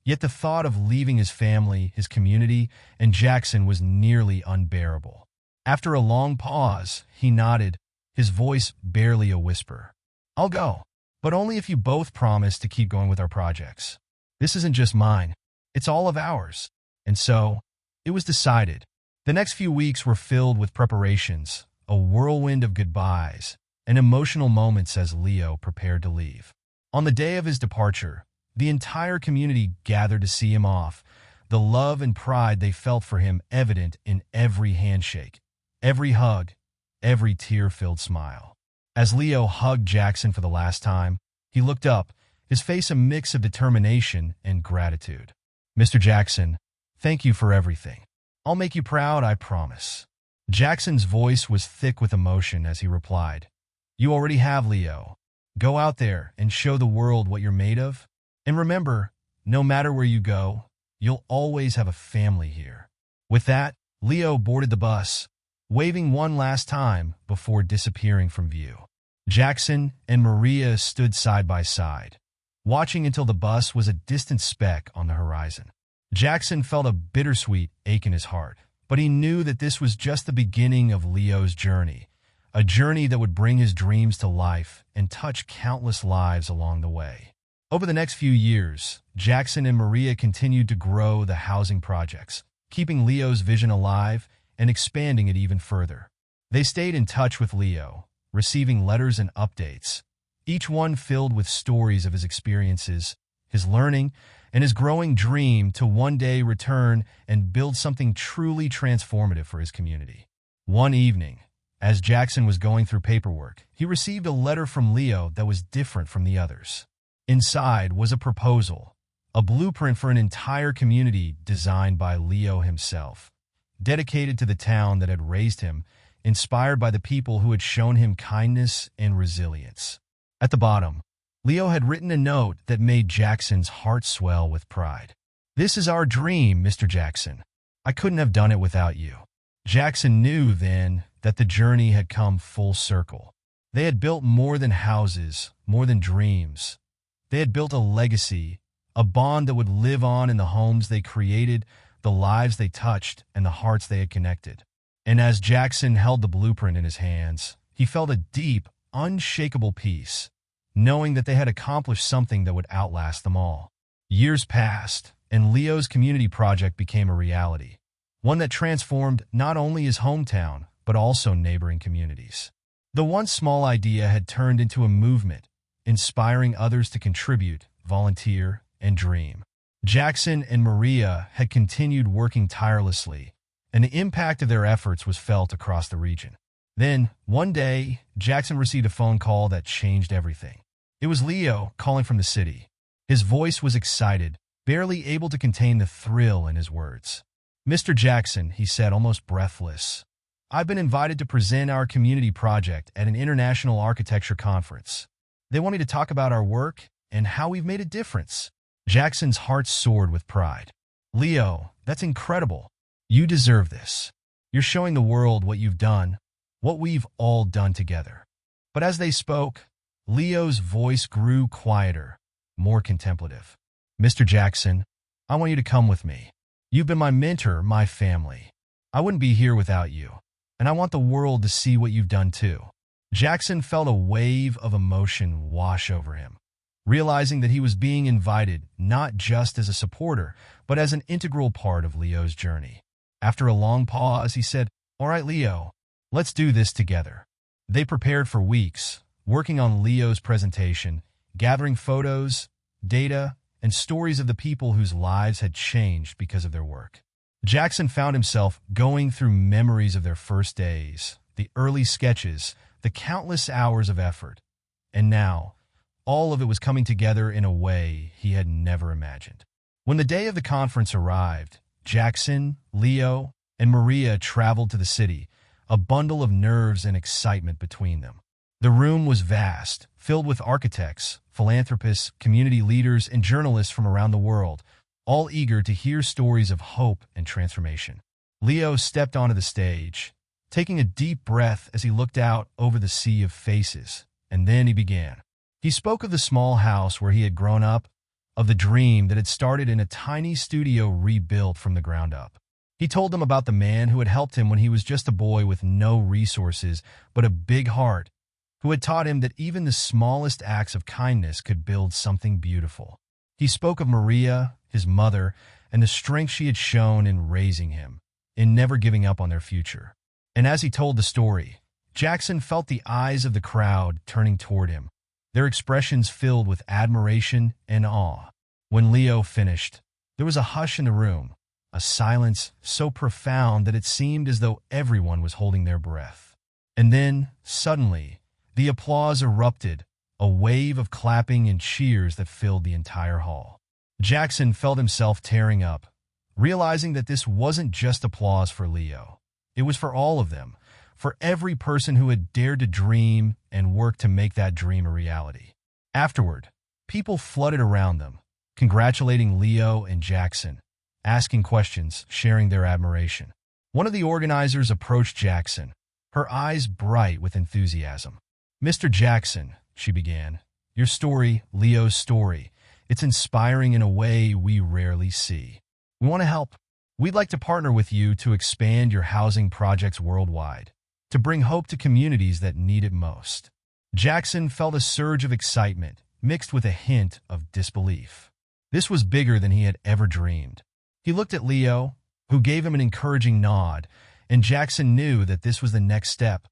Yet the thought of leaving his family, his community, and Jackson was nearly unbearable. After a long pause, he nodded, his voice barely a whisper. "I'll go, but only if you both promise to keep going with our projects. This isn't just mine, it's all of ours." And so, it was decided. The next few weeks were filled with preparations, a whirlwind of goodbyes, and emotional moments as Leo prepared to leave. On the day of his departure, the entire community gathered to see him off, the love and pride they felt for him evident in every handshake, every hug, every tear-filled smile. As Leo hugged Jackson for the last time, he looked up, his face a mix of determination and gratitude. "Mr. Jackson, thank you for everything. I'll make you proud, I promise." Jackson's voice was thick with emotion as he replied, "You already have, Leo. Go out there and show the world what you're made of. And remember, no matter where you go, you'll always have a family here." With that, Leo boarded the bus, waving one last time before disappearing from view. Jackson and Maria stood side by side, watching until the bus was a distant speck on the horizon. Jackson felt a bittersweet ache in his heart, but he knew that this was just the beginning of Leo's journey, a journey that would bring his dreams to life and touch countless lives along the way. Over the next few years, Jackson and Maria continued to grow the housing projects, keeping Leo's vision alive and expanding it even further. They stayed in touch with Leo, receiving letters and updates, each one filled with stories of his experiences, his learning, and his growing dream to one day return and build something truly transformative for his community. One evening, as Jackson was going through paperwork, he received a letter from Leo that was different from the others. Inside was a proposal, a blueprint for an entire community designed by Leo himself, dedicated to the town that had raised him, inspired by the people who had shown him kindness and resilience. At the bottom, Leo had written a note that made Jackson's heart swell with pride. "This is our dream, Mr. Jackson. I couldn't have done it without you." Jackson knew then that the journey had come full circle. They had built more than houses, more than dreams. They had built a legacy, a bond that would live on in the homes they created, the lives they touched, and the hearts they had connected. And as Jackson held the blueprint in his hands, he felt a deep, unshakable peace, knowing that they had accomplished something that would outlast them all. Years passed, and Leo's community project became a reality, one that transformed not only his hometown, but also neighboring communities. The once small idea had turned into a movement, inspiring others to contribute, volunteer, and dream. Jackson and Maria had continued working tirelessly, and the impact of their efforts was felt across the region. Then, one day, Jackson received a phone call that changed everything. It was Leo calling from the city. His voice was excited, barely able to contain the thrill in his words. "Mr. Jackson," he said, almost breathless, "I've been invited to present our community project at an international architecture conference. They want me to talk about our work and how we've made a difference." Jackson's heart soared with pride. "Leo, that's incredible. You deserve this. You're showing the world what you've done, what we've all done together." But as they spoke, Leo's voice grew quieter, more contemplative. "Mr. Jackson, I want you to come with me. You've been my mentor, my family. I wouldn't be here without you, and I want the world to see what you've done too." Jackson felt a wave of emotion wash over him, realizing that he was being invited not just as a supporter, but as an integral part of Leo's journey. After a long pause, he said, "All right, Leo, let's do this together." They prepared for weeks, working on Leo's presentation, gathering photos, data, and stories of the people whose lives had changed because of their work. Jackson found himself going through memories of their first days, the early sketches, the countless hours of effort. And now, all of it was coming together in a way he had never imagined. When the day of the conference arrived, Jackson, Leo, and Maria traveled to the city, a bundle of nerves and excitement between them. The room was vast, filled with architects, philanthropists, community leaders, and journalists from around the world, all eager to hear stories of hope and transformation. Leo stepped onto the stage, taking a deep breath as he looked out over the sea of faces, and then he began. He spoke of the small house where he had grown up, of the dream that had started in a tiny studio rebuilt from the ground up. He told them about the man who had helped him when he was just a boy with no resources but a big heart, who had taught him that even the smallest acts of kindness could build something beautiful. He spoke of Maria, his mother, and the strength she had shown in raising him, in never giving up on their future. And as he told the story, Jackson felt the eyes of the crowd turning toward him, their expressions filled with admiration and awe. When Leo finished, there was a hush in the room, a silence so profound that it seemed as though everyone was holding their breath. And then, suddenly, the applause erupted, a wave of clapping and cheers that filled the entire hall. Jackson felt himself tearing up, realizing that this wasn't just applause for Leo. It was for all of them, for every person who had dared to dream and work to make that dream a reality. Afterward, people flooded around them, congratulating Leo and Jackson, asking questions, sharing their admiration. One of the organizers approached Jackson, her eyes bright with enthusiasm. "Mr. Jackson," she began, "your story, Leo's story, it's inspiring in a way we rarely see. We want to help. We'd like to partner with you to expand your housing projects worldwide, to bring hope to communities that need it most." Jackson felt a surge of excitement, mixed with a hint of disbelief. This was bigger than he had ever dreamed. He looked at Leo, who gave him an encouraging nod, and Jackson knew that this was the next step.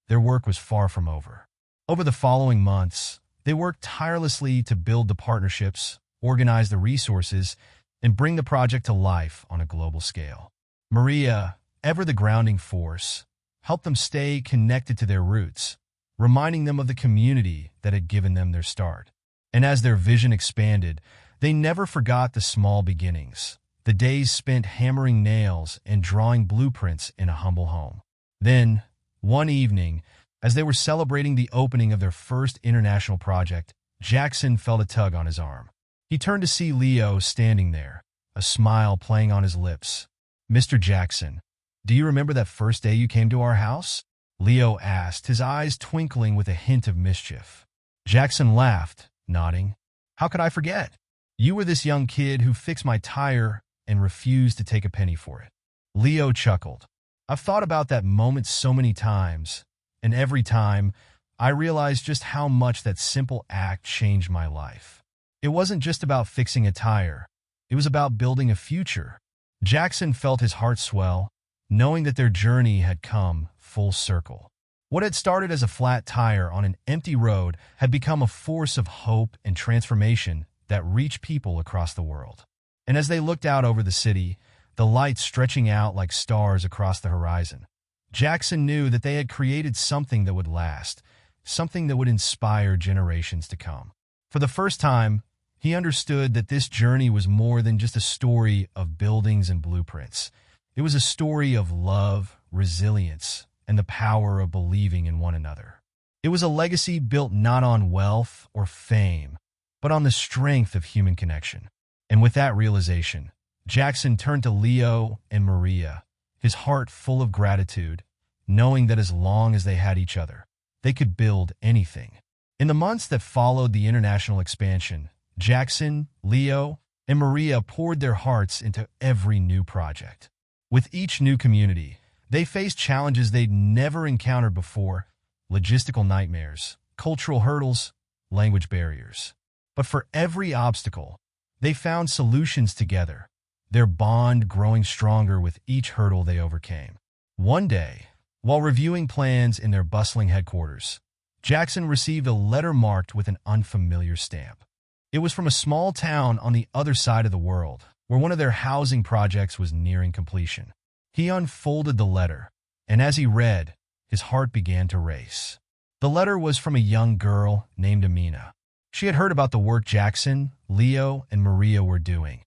Their work was far from over. Over the following months, they worked tirelessly to build the partnerships, organize the resources, and bring the project to life on a global scale. Maria, ever the grounding force, helped them stay connected to their roots, reminding them of the community that had given them their start. And as their vision expanded, they never forgot the small beginnings, the days spent hammering nails and drawing blueprints in a humble home. Then, one evening, As they were celebrating the opening of their first international project, Jackson felt a tug on his arm. He turned to see Leo standing there, a smile playing on his lips. "Mr. Jackson, do you remember that first day you came to our house?" Leo asked, his eyes twinkling with a hint of mischief. Jackson laughed, nodding. "How could I forget? You were this young kid who fixed my tire and refused to take a penny for it." Leo chuckled. "I've thought about that moment so many times, and every time, I realized just how much that simple act changed my life. It wasn't just about fixing a tire. It was about building a future." Jackson felt his heart swell, knowing that their journey had come full circle. What had started as a flat tire on an empty road had become a force of hope and transformation that reached people across the world. And as they looked out over the city, the lights stretching out like stars across the horizon, Jackson knew that they had created something that would last, something that would inspire generations to come. For the first time, he understood that this journey was more than just a story of buildings and blueprints. It was a story of love, resilience, and the power of believing in one another. It was a legacy built not on wealth or fame, but on the strength of human connection. And with that realization, Jackson turned to Leo and Maria, his heart full of gratitude, knowing that as long as they had each other, they could build anything. In the months that followed the international expansion, Jackson, Leo, and Maria poured their hearts into every new project. With each new community, they faced challenges they'd never encountered before: logistical nightmares, cultural hurdles, language barriers. But for every obstacle, they found solutions together, their bond growing stronger with each hurdle they overcame. One day, while reviewing plans in their bustling headquarters, Jackson received a letter marked with an unfamiliar stamp. It was from a small town on the other side of the world, where one of their housing projects was nearing completion. He unfolded the letter, and as he read, his heart began to race. The letter was from a young girl named Amina. She had heard about the work Jackson, Leo, and Maria were doing,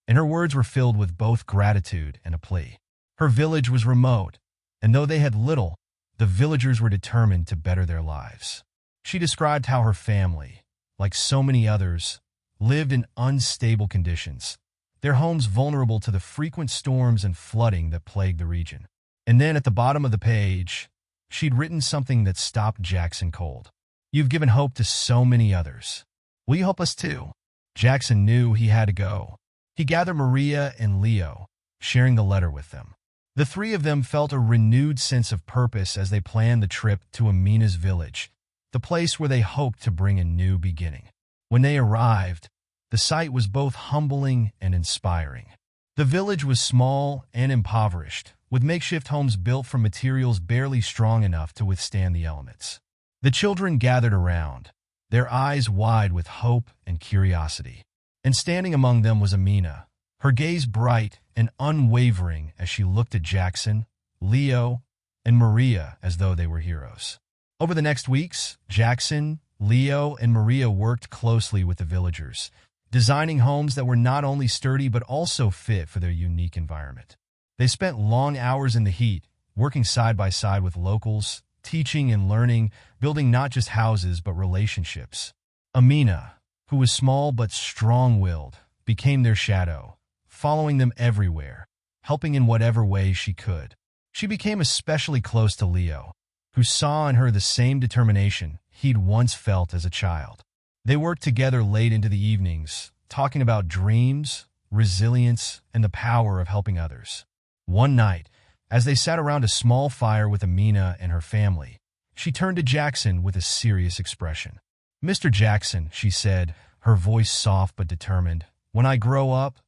and her words were filled with both gratitude and a plea. Her village was remote, and though they had little, the villagers were determined to better their lives. She described how her family, like so many others, lived in unstable conditions, their homes vulnerable to the frequent storms and flooding that plagued the region. And then at the bottom of the page, she'd written something that stopped Jackson cold. "You've given hope to so many others. Will you help us too?" Jackson knew he had to go. He gathered Maria and Leo, sharing the letter with them. The three of them felt a renewed sense of purpose as they planned the trip to Amina's village, the place where they hoped to bring a new beginning. When they arrived, the sight was both humbling and inspiring. The village was small and impoverished, with makeshift homes built from materials barely strong enough to withstand the elements. The children gathered around, their eyes wide with hope and curiosity. And standing among them was Amina, her gaze bright and unwavering as she looked at Jackson, Leo, and Maria as though they were heroes. Over the next weeks, Jackson, Leo, and Maria worked closely with the villagers, designing homes that were not only sturdy but also fit for their unique environment. They spent long hours in the heat, working side by side with locals, teaching and learning, building not just houses but relationships. Amina, who was small but strong-willed, became their shadow, following them everywhere, helping in whatever way she could. She became especially close to Leo, who saw in her the same determination he'd once felt as a child. They worked together late into the evenings, talking about dreams, resilience, and the power of helping others. One night, as they sat around a small fire with Amina and her family, she turned to Jackson with a serious expression. "Mr. Jackson," she said, her voice soft but determined, "when I grow up,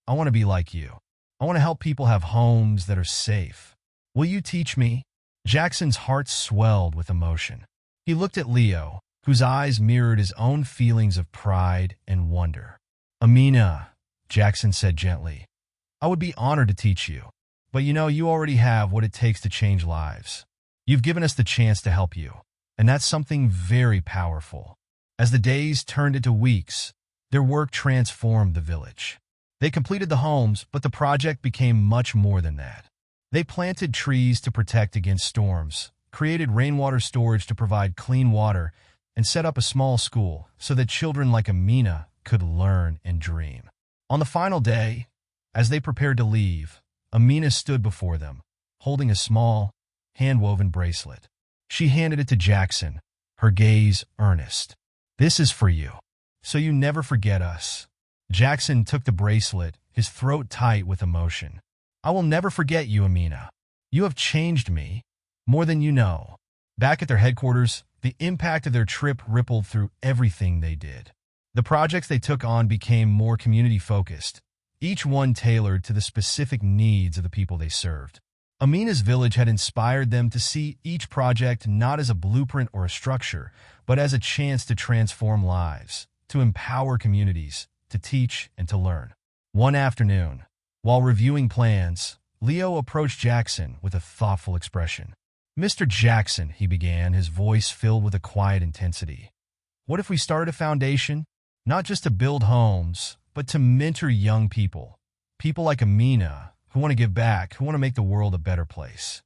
I want to be like you. I want to help people have homes that are safe. Will you teach me?" Jackson's heart swelled with emotion. He looked at Leo, whose eyes mirrored his own feelings of pride and wonder. "Amina," Jackson said gently, "I would be honored to teach you, but you already have what it takes to change lives. You've given us the chance to help you, and that's something very powerful." As the days turned into weeks, their work transformed the village. They completed the homes, but the project became much more than that. They planted trees to protect against storms, created rainwater storage to provide clean water, and set up a small school so that children like Amina could learn and dream. On the final day, as they prepared to leave, Amina stood before them, holding a small, hand-woven bracelet. She handed it to Jackson, her gaze earnest. "This is for you, so you never forget us." Jackson took the bracelet, his throat tight with emotion. "I will never forget you, Amina. You have changed me, more than you know." Back at their headquarters, the impact of their trip rippled through everything they did. The projects they took on became more community-focused, each one tailored to the specific needs of the people they served. Amina's village had inspired them to see each project not as a blueprint or a structure, but as a chance to transform lives, to empower communities, to teach and to learn. One afternoon, while reviewing plans, Leo approached Jackson with a thoughtful expression. "Mr. Jackson," he began, his voice filled with a quiet intensity. "What if we started a foundation, not just to build homes, but to mentor young people, people like Amina, who want to give back, who want to make the world a better place?"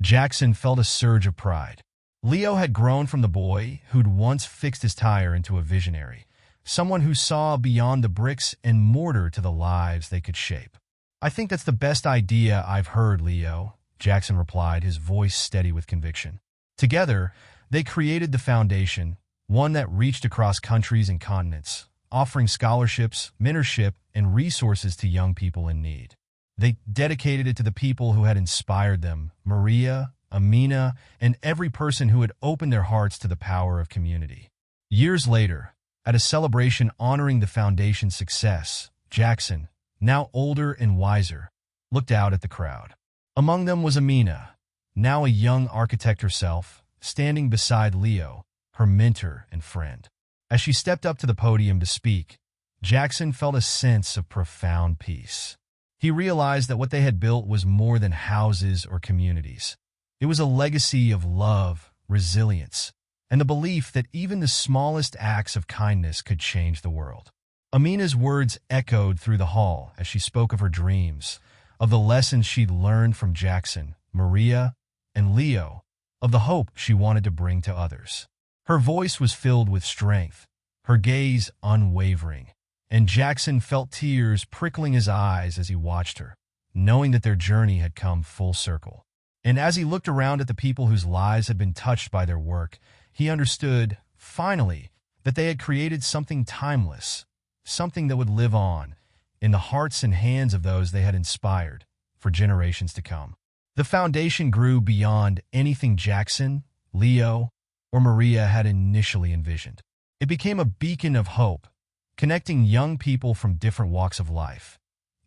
Jackson felt a surge of pride. Leo had grown from the boy who'd once fixed his tire into a visionary, someone who saw beyond the bricks and mortar to the lives they could shape. "I think that's the best idea I've heard, Leo," Jackson replied, his voice steady with conviction. Together, they created the foundation, one that reached across countries and continents, offering scholarships, mentorship, and resources to young people in need. They dedicated it to the people who had inspired them, Maria, Amina, and every person who had opened their hearts to the power of community. Years later, at a celebration honoring the foundation's success, Jackson, now older and wiser, looked out at the crowd. Among them was Amina, now a young architect herself, standing beside Leo, her mentor and friend. As she stepped up to the podium to speak, Jackson felt a sense of profound peace. He realized that what they had built was more than houses or communities. It was a legacy of love, resilience, and the belief that even the smallest acts of kindness could change the world. Amina's words echoed through the hall as she spoke of her dreams, of the lessons she'd learned from Jackson, Maria, and Leo, of the hope she wanted to bring to others. Her voice was filled with strength, her gaze unwavering, and Jackson felt tears prickling his eyes as he watched her, knowing that their journey had come full circle. And as he looked around at the people whose lives had been touched by their work, he understood, finally, that they had created something timeless, something that would live on, in the hearts and hands of those they had inspired for generations to come. The foundation grew beyond anything Jackson, Leo, or Maria had initially envisioned. It became a beacon of hope, connecting young people from different walks of life,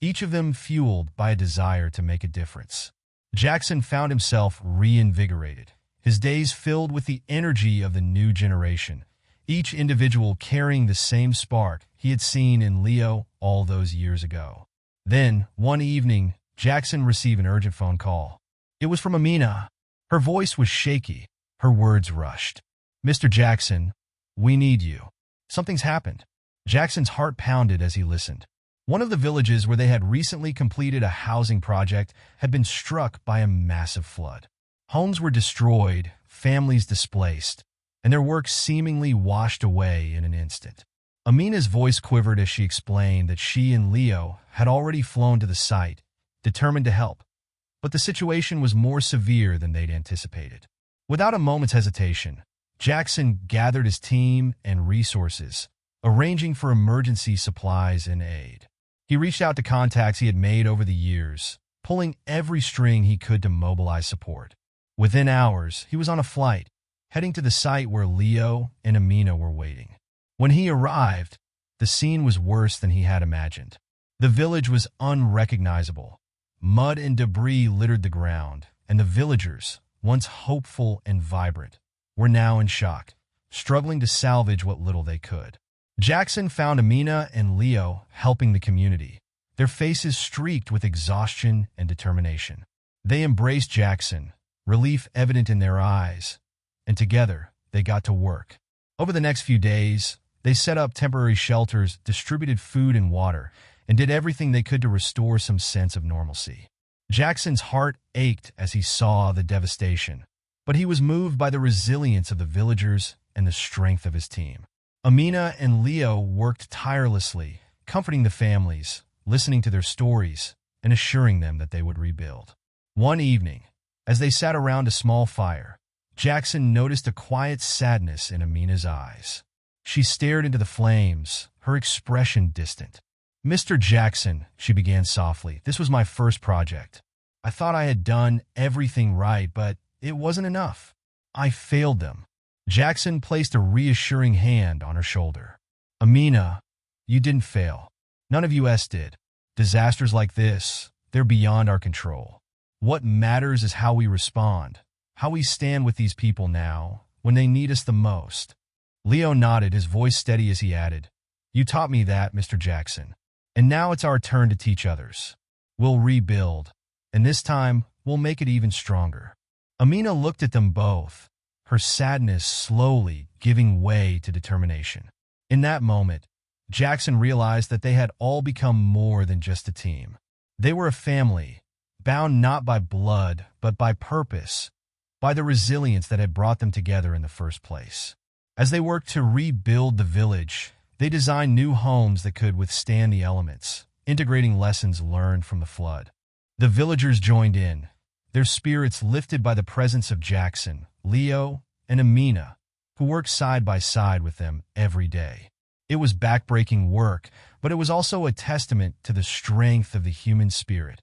each of them fueled by a desire to make a difference. Jackson found himself reinvigorated, his days filled with the energy of the new generation, each individual carrying the same spark he had seen in Leo all those years ago. Then, one evening, Jackson received an urgent phone call. It was from Amina. Her voice was shaky, her words rushed. "Mr. Jackson, we need you. Something's happened." Jackson's heart pounded as he listened. One of the villages where they had recently completed a housing project had been struck by a massive flood. Homes were destroyed, families displaced, and their work seemingly washed away in an instant. Amina's voice quivered as she explained that she and Leo had already flown to the site, determined to help, but the situation was more severe than they'd anticipated. Without a moment's hesitation, Jackson gathered his team and resources, arranging for emergency supplies and aid. He reached out to contacts he had made over the years, pulling every string he could to mobilize support. Within hours, he was on a flight, heading to the site where Leo and Amina were waiting. When he arrived, the scene was worse than he had imagined. The village was unrecognizable. Mud and debris littered the ground, and the villagers, once hopeful and vibrant, were now in shock, struggling to salvage what little they could. Jackson found Amina and Leo helping the community, their faces streaked with exhaustion and determination. They embraced Jackson, relief evident in their eyes, and together they got to work. Over the next few days, they set up temporary shelters, distributed food and water, and did everything they could to restore some sense of normalcy. Jackson's heart ached as he saw the devastation, but he was moved by the resilience of the villagers and the strength of his team. Amina and Leo worked tirelessly, comforting the families, listening to their stories, and assuring them that they would rebuild. One evening, as they sat around a small fire, Jackson noticed a quiet sadness in Amina's eyes. She stared into the flames, her expression distant. "Mr. Jackson," she began softly, "this was my first project. I thought I had done everything right, but it wasn't enough. I failed them." Jackson placed a reassuring hand on her shoulder. "Amina, you didn't fail. None of us did. Disasters like this, they're beyond our control. What matters is how we respond, how we stand with these people now, when they need us the most." Leo nodded, his voice steady as he added, "You taught me that, Mr. Jackson. And now it's our turn to teach others. We'll rebuild, and this time we'll make it even stronger." Amina looked at them both, her sadness slowly giving way to determination. In that moment, Jackson realized that they had all become more than just a team. They were a family, bound not by blood, but by purpose, by the resilience that had brought them together in the first place. As they worked to rebuild the village, they designed new homes that could withstand the elements, integrating lessons learned from the flood. The villagers joined in, their spirits lifted by the presence of Jackson, Leo, and Amina, who worked side by side with them every day. It was backbreaking work, but it was also a testament to the strength of the human spirit,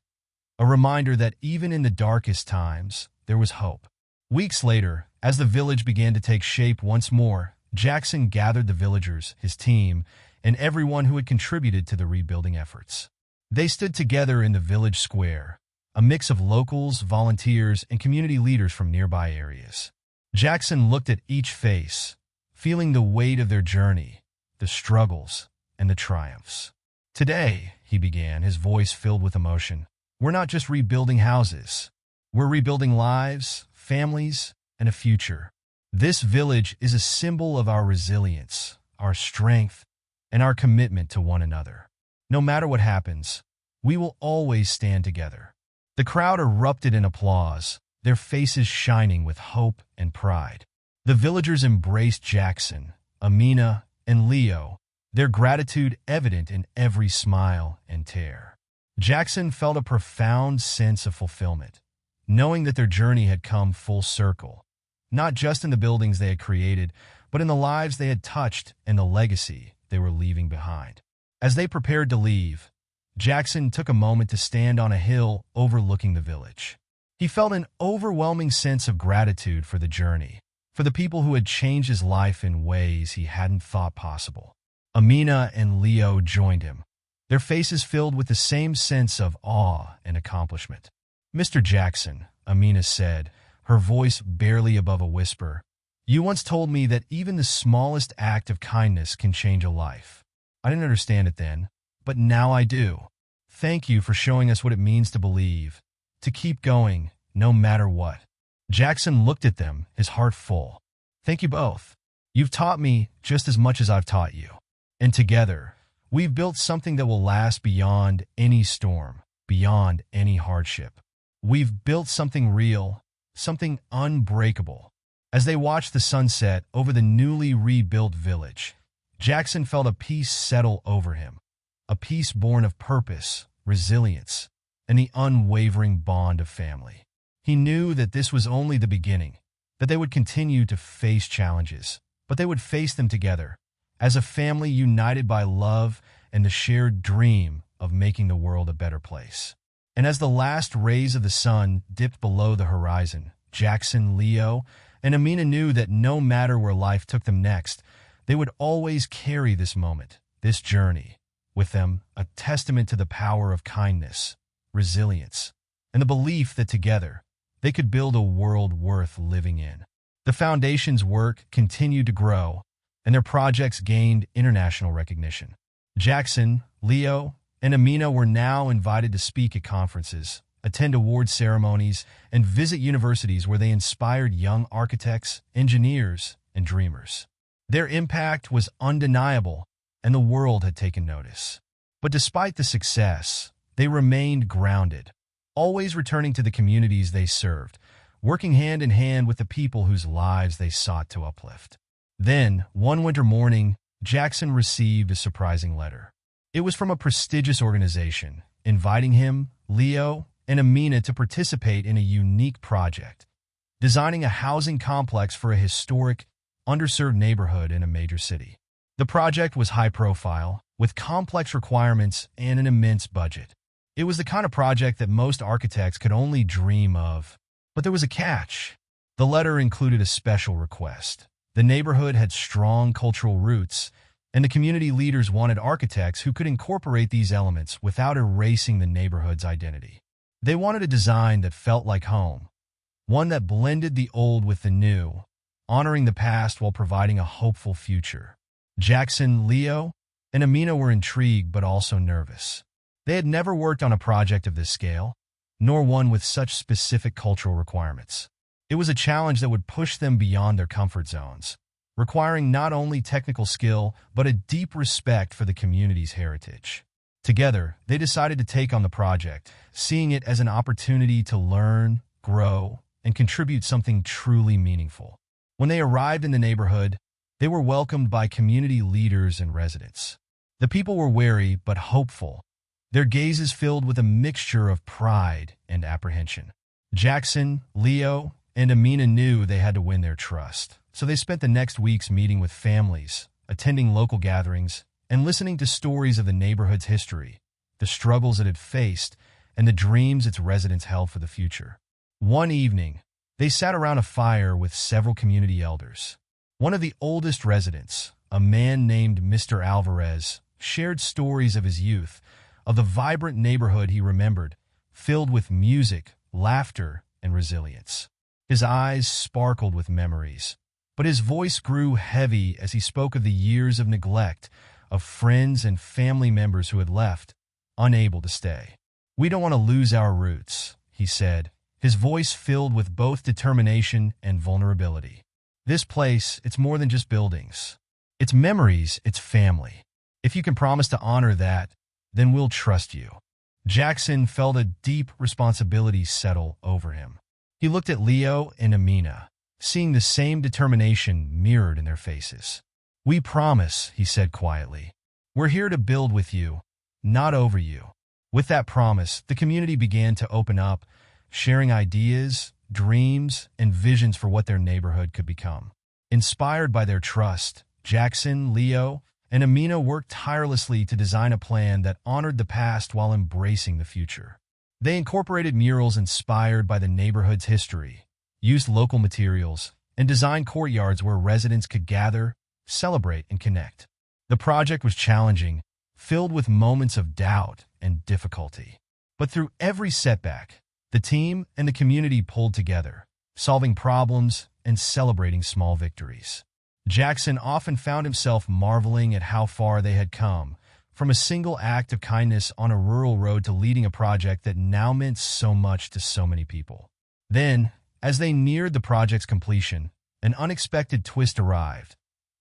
a reminder that even in the darkest times, there was hope. Weeks later, as the village began to take shape once more, Jackson gathered the villagers, his team, and everyone who had contributed to the rebuilding efforts. They stood together in the village square, a mix of locals, volunteers, and community leaders from nearby areas. Jackson looked at each face, feeling the weight of their journey, the struggles, and the triumphs. "Today," he began, his voice filled with emotion, "we're not just rebuilding houses. We're rebuilding lives, families, and a future. This village is a symbol of our resilience, our strength, and our commitment to one another. No matter what happens, we will always stand together." The crowd erupted in applause, their faces shining with hope and pride. The villagers embraced Jackson, Amina, and Leo, their gratitude evident in every smile and tear. Jackson felt a profound sense of fulfillment, knowing that their journey had come full circle, not just in the buildings they had created, but in the lives they had touched and the legacy they were leaving behind. As they prepared to leave, Jackson took a moment to stand on a hill overlooking the village. He felt an overwhelming sense of gratitude for the journey, for the people who had changed his life in ways he hadn't thought possible. Amina and Leo joined him, their faces filled with the same sense of awe and accomplishment. "Mr. Jackson," Amina said, her voice barely above a whisper, "you once told me that even the smallest act of kindness can change a life. I didn't understand it then, but now I do. Thank you for showing us what it means to believe, to keep going, no matter what." Jackson looked at them, his heart full. "Thank you both. You've taught me just as much as I've taught you. And together, we've built something that will last beyond any storm, beyond any hardship. We've built something real, something unbreakable." As they watched the sunset over the newly rebuilt village, Jackson felt a peace settle over him, a peace born of purpose, resilience, and the unwavering bond of family. He knew that this was only the beginning, that they would continue to face challenges, but they would face them together, as a family united by love and the shared dream of making the world a better place. And as the last rays of the sun dipped below the horizon, Jackson, Leo, and Amina knew that no matter where life took them next, they would always carry this moment, this journey, with them, a testament to the power of kindness, resilience, and the belief that together they could build a world worth living in. The foundation's work continued to grow, and their projects gained international recognition. Jackson, Leo, and Amina were now invited to speak at conferences, attend award ceremonies, and visit universities where they inspired young architects, engineers, and dreamers. Their impact was undeniable, and the world had taken notice. But despite the success, they remained grounded, always returning to the communities they served, working hand in hand with the people whose lives they sought to uplift. Then, one winter morning, Jackson received a surprising letter. It was from a prestigious organization, inviting him, Leo, and Amina to participate in a unique project, designing a housing complex for a historic, underserved neighborhood in a major city. The project was high-profile, with complex requirements and an immense budget. It was the kind of project that most architects could only dream of. But there was a catch. The letter included a special request. The neighborhood had strong cultural roots, and the community leaders wanted architects who could incorporate these elements without erasing the neighborhood's identity. They wanted a design that felt like home, one that blended the old with the new, honoring the past while providing a hopeful future. Jackson, Leo, and Amina were intrigued but also nervous. They had never worked on a project of this scale, nor one with such specific cultural requirements. It was a challenge that would push them beyond their comfort zones, requiring not only technical skill, but a deep respect for the community's heritage. Together, they decided to take on the project, seeing it as an opportunity to learn, grow, and contribute something truly meaningful. When they arrived in the neighborhood, they were welcomed by community leaders and residents. The people were wary but hopeful, their gazes filled with a mixture of pride and apprehension. Jackson, Leo, and Amina knew they had to win their trust, so they spent the next weeks meeting with families, attending local gatherings, and listening to stories of the neighborhood's history, the struggles it had faced, and the dreams its residents held for the future. One evening, they sat around a fire with several community elders. One of the oldest residents, a man named Mr. Alvarez, shared stories of his youth, of the vibrant neighborhood he remembered, filled with music, laughter, and resilience. His eyes sparkled with memories, but his voice grew heavy as he spoke of the years of neglect, of friends and family members who had left, unable to stay. "We don't want to lose our roots," he said, his voice filled with both determination and vulnerability. "This place, it's more than just buildings. It's memories, it's family. If you can promise to honor that, then we'll trust you." Jackson felt a deep responsibility settle over him. He looked at Leo and Amina, seeing the same determination mirrored in their faces. "We promise," he said quietly. "We're here to build with you, not over you." With that promise, the community began to open up, sharing ideas, dreams, and visions for what their neighborhood could become. Inspired by their trust, Jackson, Leo, and Amina worked tirelessly to design a plan that honored the past while embracing the future. They incorporated murals inspired by the neighborhood's history, used local materials, and designed courtyards where residents could gather, celebrate, and connect. The project was challenging, filled with moments of doubt and difficulty. But through every setback, the team and the community pulled together, solving problems and celebrating small victories. Jackson often found himself marveling at how far they had come, from a single act of kindness on a rural road to leading a project that now meant so much to so many people. Then, as they neared the project's completion, an unexpected twist arrived.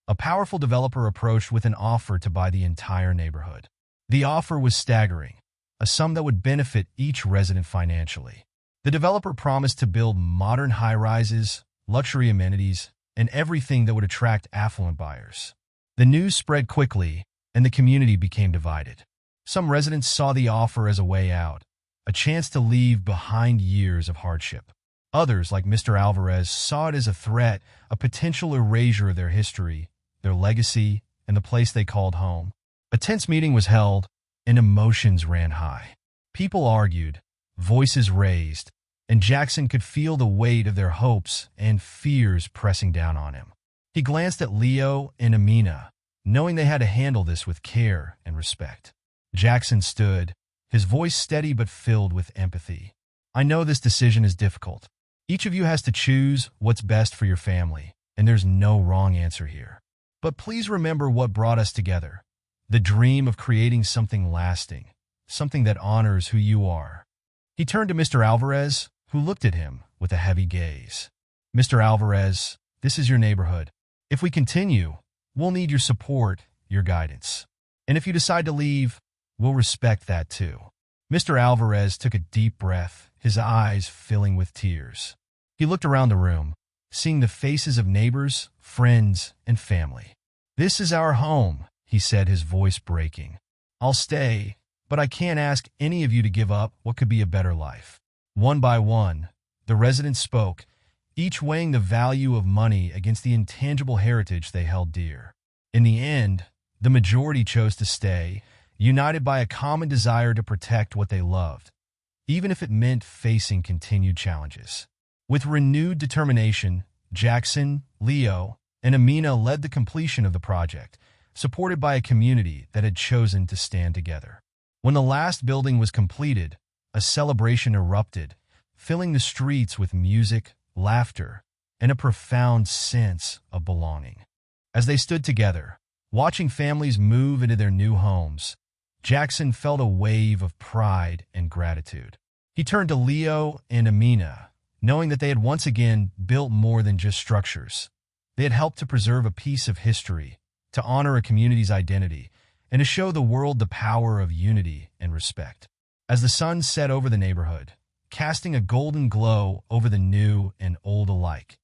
A powerful developer approached with an offer to buy the entire neighborhood. The offer was staggering, a sum that would benefit each resident financially. The developer promised to build modern high-rises, luxury amenities, and everything that would attract affluent buyers. The news spread quickly, and the community became divided. Some residents saw the offer as a way out, a chance to leave behind years of hardship. Others, like Mr. Alvarez, saw it as a threat, a potential erasure of their history, their legacy, and the place they called home. A tense meeting was held, and emotions ran high. People argued, voices raised, and Jackson could feel the weight of their hopes and fears pressing down on him. He glanced at Leo and Amina, knowing they had to handle this with care and respect. Jackson stood, his voice steady but filled with empathy. "I know this decision is difficult. Each of you has to choose what's best for your family, and there's no wrong answer here. But please remember what brought us together, the dream of creating something lasting, something that honors who you are." He turned to Mr. Alvarez, who looked at him with a heavy gaze. "Mr. Alvarez, this is your neighborhood. If we continue, we'll need your support, your guidance. And if you decide to leave, we'll respect that too." Mr. Alvarez took a deep breath, his eyes filling with tears. He looked around the room, seeing the faces of neighbors, friends, and family. "This is our home," he said, his voice breaking. "I'll stay, but I can't ask any of you to give up what could be a better life." One by one, the residents spoke, each weighing the value of money against the intangible heritage they held dear. In the end, the majority chose to stay, united by a common desire to protect what they loved, even if it meant facing continued challenges. With renewed determination, Jackson, Leo, and Amina led the completion of the project, supported by a community that had chosen to stand together. When the last building was completed, a celebration erupted, filling the streets with music, laughter, and a profound sense of belonging. As they stood together, watching families move into their new homes, Jackson felt a wave of pride and gratitude. He turned to Leo and Amina, knowing that they had once again built more than just structures. They had helped to preserve a piece of history, to honor a community's identity, and to show the world the power of unity and respect. As the sun set over the neighborhood, casting a golden glow over the new and old alike,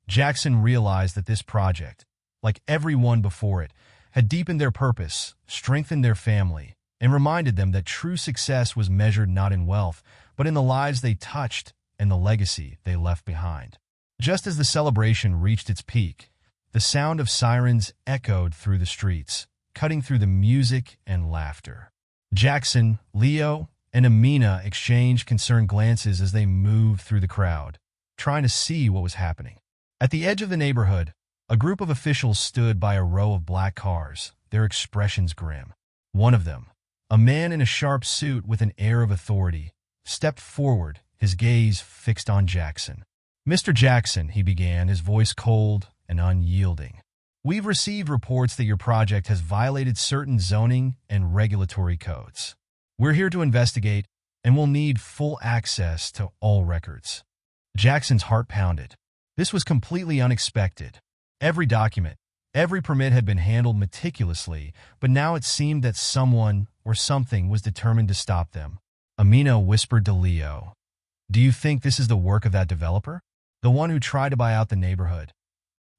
Jackson realized that this project, like every one before it, had deepened their purpose, strengthened their family, and reminded them that true success was measured not in wealth, but in the lives they touched and the legacy they left behind. Just as the celebration reached its peak, the sound of sirens echoed through the streets, cutting through the music and laughter. Jackson, Leo, and Amina exchanged concerned glances as they moved through the crowd, trying to see what was happening. At the edge of the neighborhood, a group of officials stood by a row of black cars, their expressions grim. One of them, a man in a sharp suit with an air of authority, stepped forward, his gaze fixed on Jackson. "Mr. Jackson," he began, his voice cold and unyielding, "we've received reports that your project has violated certain zoning and regulatory codes. We're here to investigate, and we'll need full access to all records." Jackson's heart pounded. This was completely unexpected. Every document, every permit had been handled meticulously, but now it seemed that someone or something was determined to stop them. Amina whispered to Leo, "Do you think this is the work of that developer? The one who tried to buy out the neighborhood?"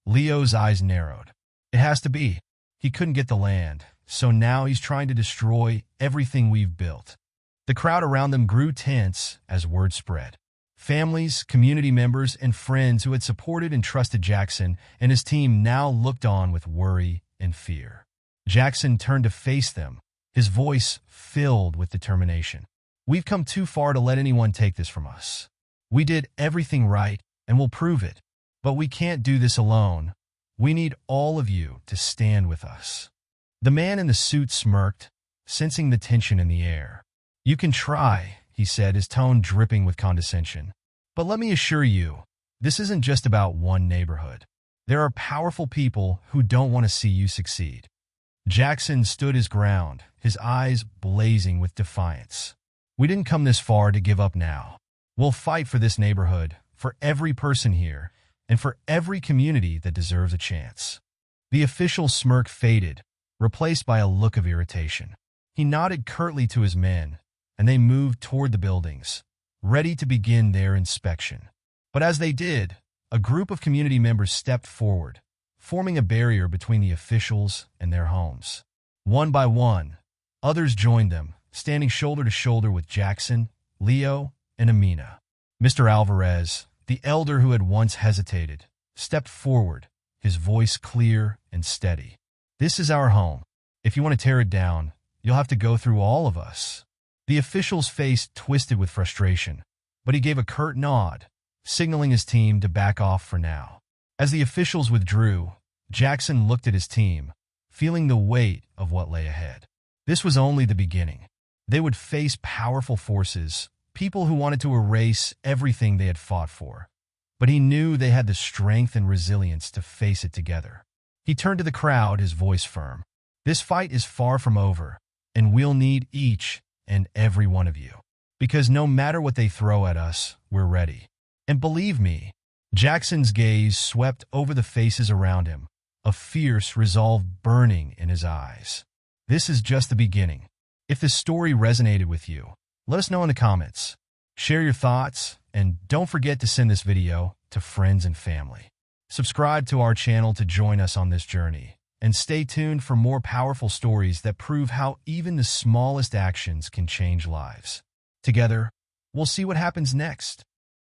Leo's eyes narrowed. "It has to be. He couldn't get the land, so now he's trying to destroy everything we've built." The crowd around them grew tense as word spread. Families, community members, and friends who had supported and trusted Jackson and his team now looked on with worry and fear. Jackson turned to face them, his voice filled with determination. "We've come too far to let anyone take this from us. We did everything right, and we'll prove it. But we can't do this alone. We need all of you to stand with us." The man in the suit smirked, sensing the tension in the air. "You can try," he said, his tone dripping with condescension. "But let me assure you, this isn't just about one neighborhood. There are powerful people who don't want to see you succeed." Jackson stood his ground, his eyes blazing with defiance. "We didn't come this far to give up now. We'll fight for this neighborhood, for every person here, and for every community that deserves a chance." The official's smirk faded, replaced by a look of irritation. He nodded curtly to his men, and they moved toward the buildings, ready to begin their inspection. But as they did, a group of community members stepped forward, forming a barrier between the officials and their homes. One by one, others joined them, standing shoulder to shoulder with Jackson, Leo, and Amina. Mr. Alvarez, the elder who had once hesitated, stepped forward, his voice clear and steady. "This is our home. If you want to tear it down, you'll have to go through all of us." The official's face twisted with frustration, but he gave a curt nod, signaling his team to back off for now. As the officials withdrew, Jackson looked at his team, feeling the weight of what lay ahead. This was only the beginning. They would face powerful forces, people who wanted to erase everything they had fought for. But he knew they had the strength and resilience to face it together. He turned to the crowd, his voice firm. "This fight is far from over, and we'll need each and every one of you. Because no matter what they throw at us, we're ready. And believe me," Jackson's gaze swept over the faces around him, a fierce resolve burning in his eyes. "This is just the beginning." If this story resonated with you, let us know in the comments. Share your thoughts, and don't forget to send this video to to friends and family. Subscribe to our channel to join us on this journey, and stay tuned for more powerful stories that prove how even the smallest actions can change lives. Together, we'll see what happens next.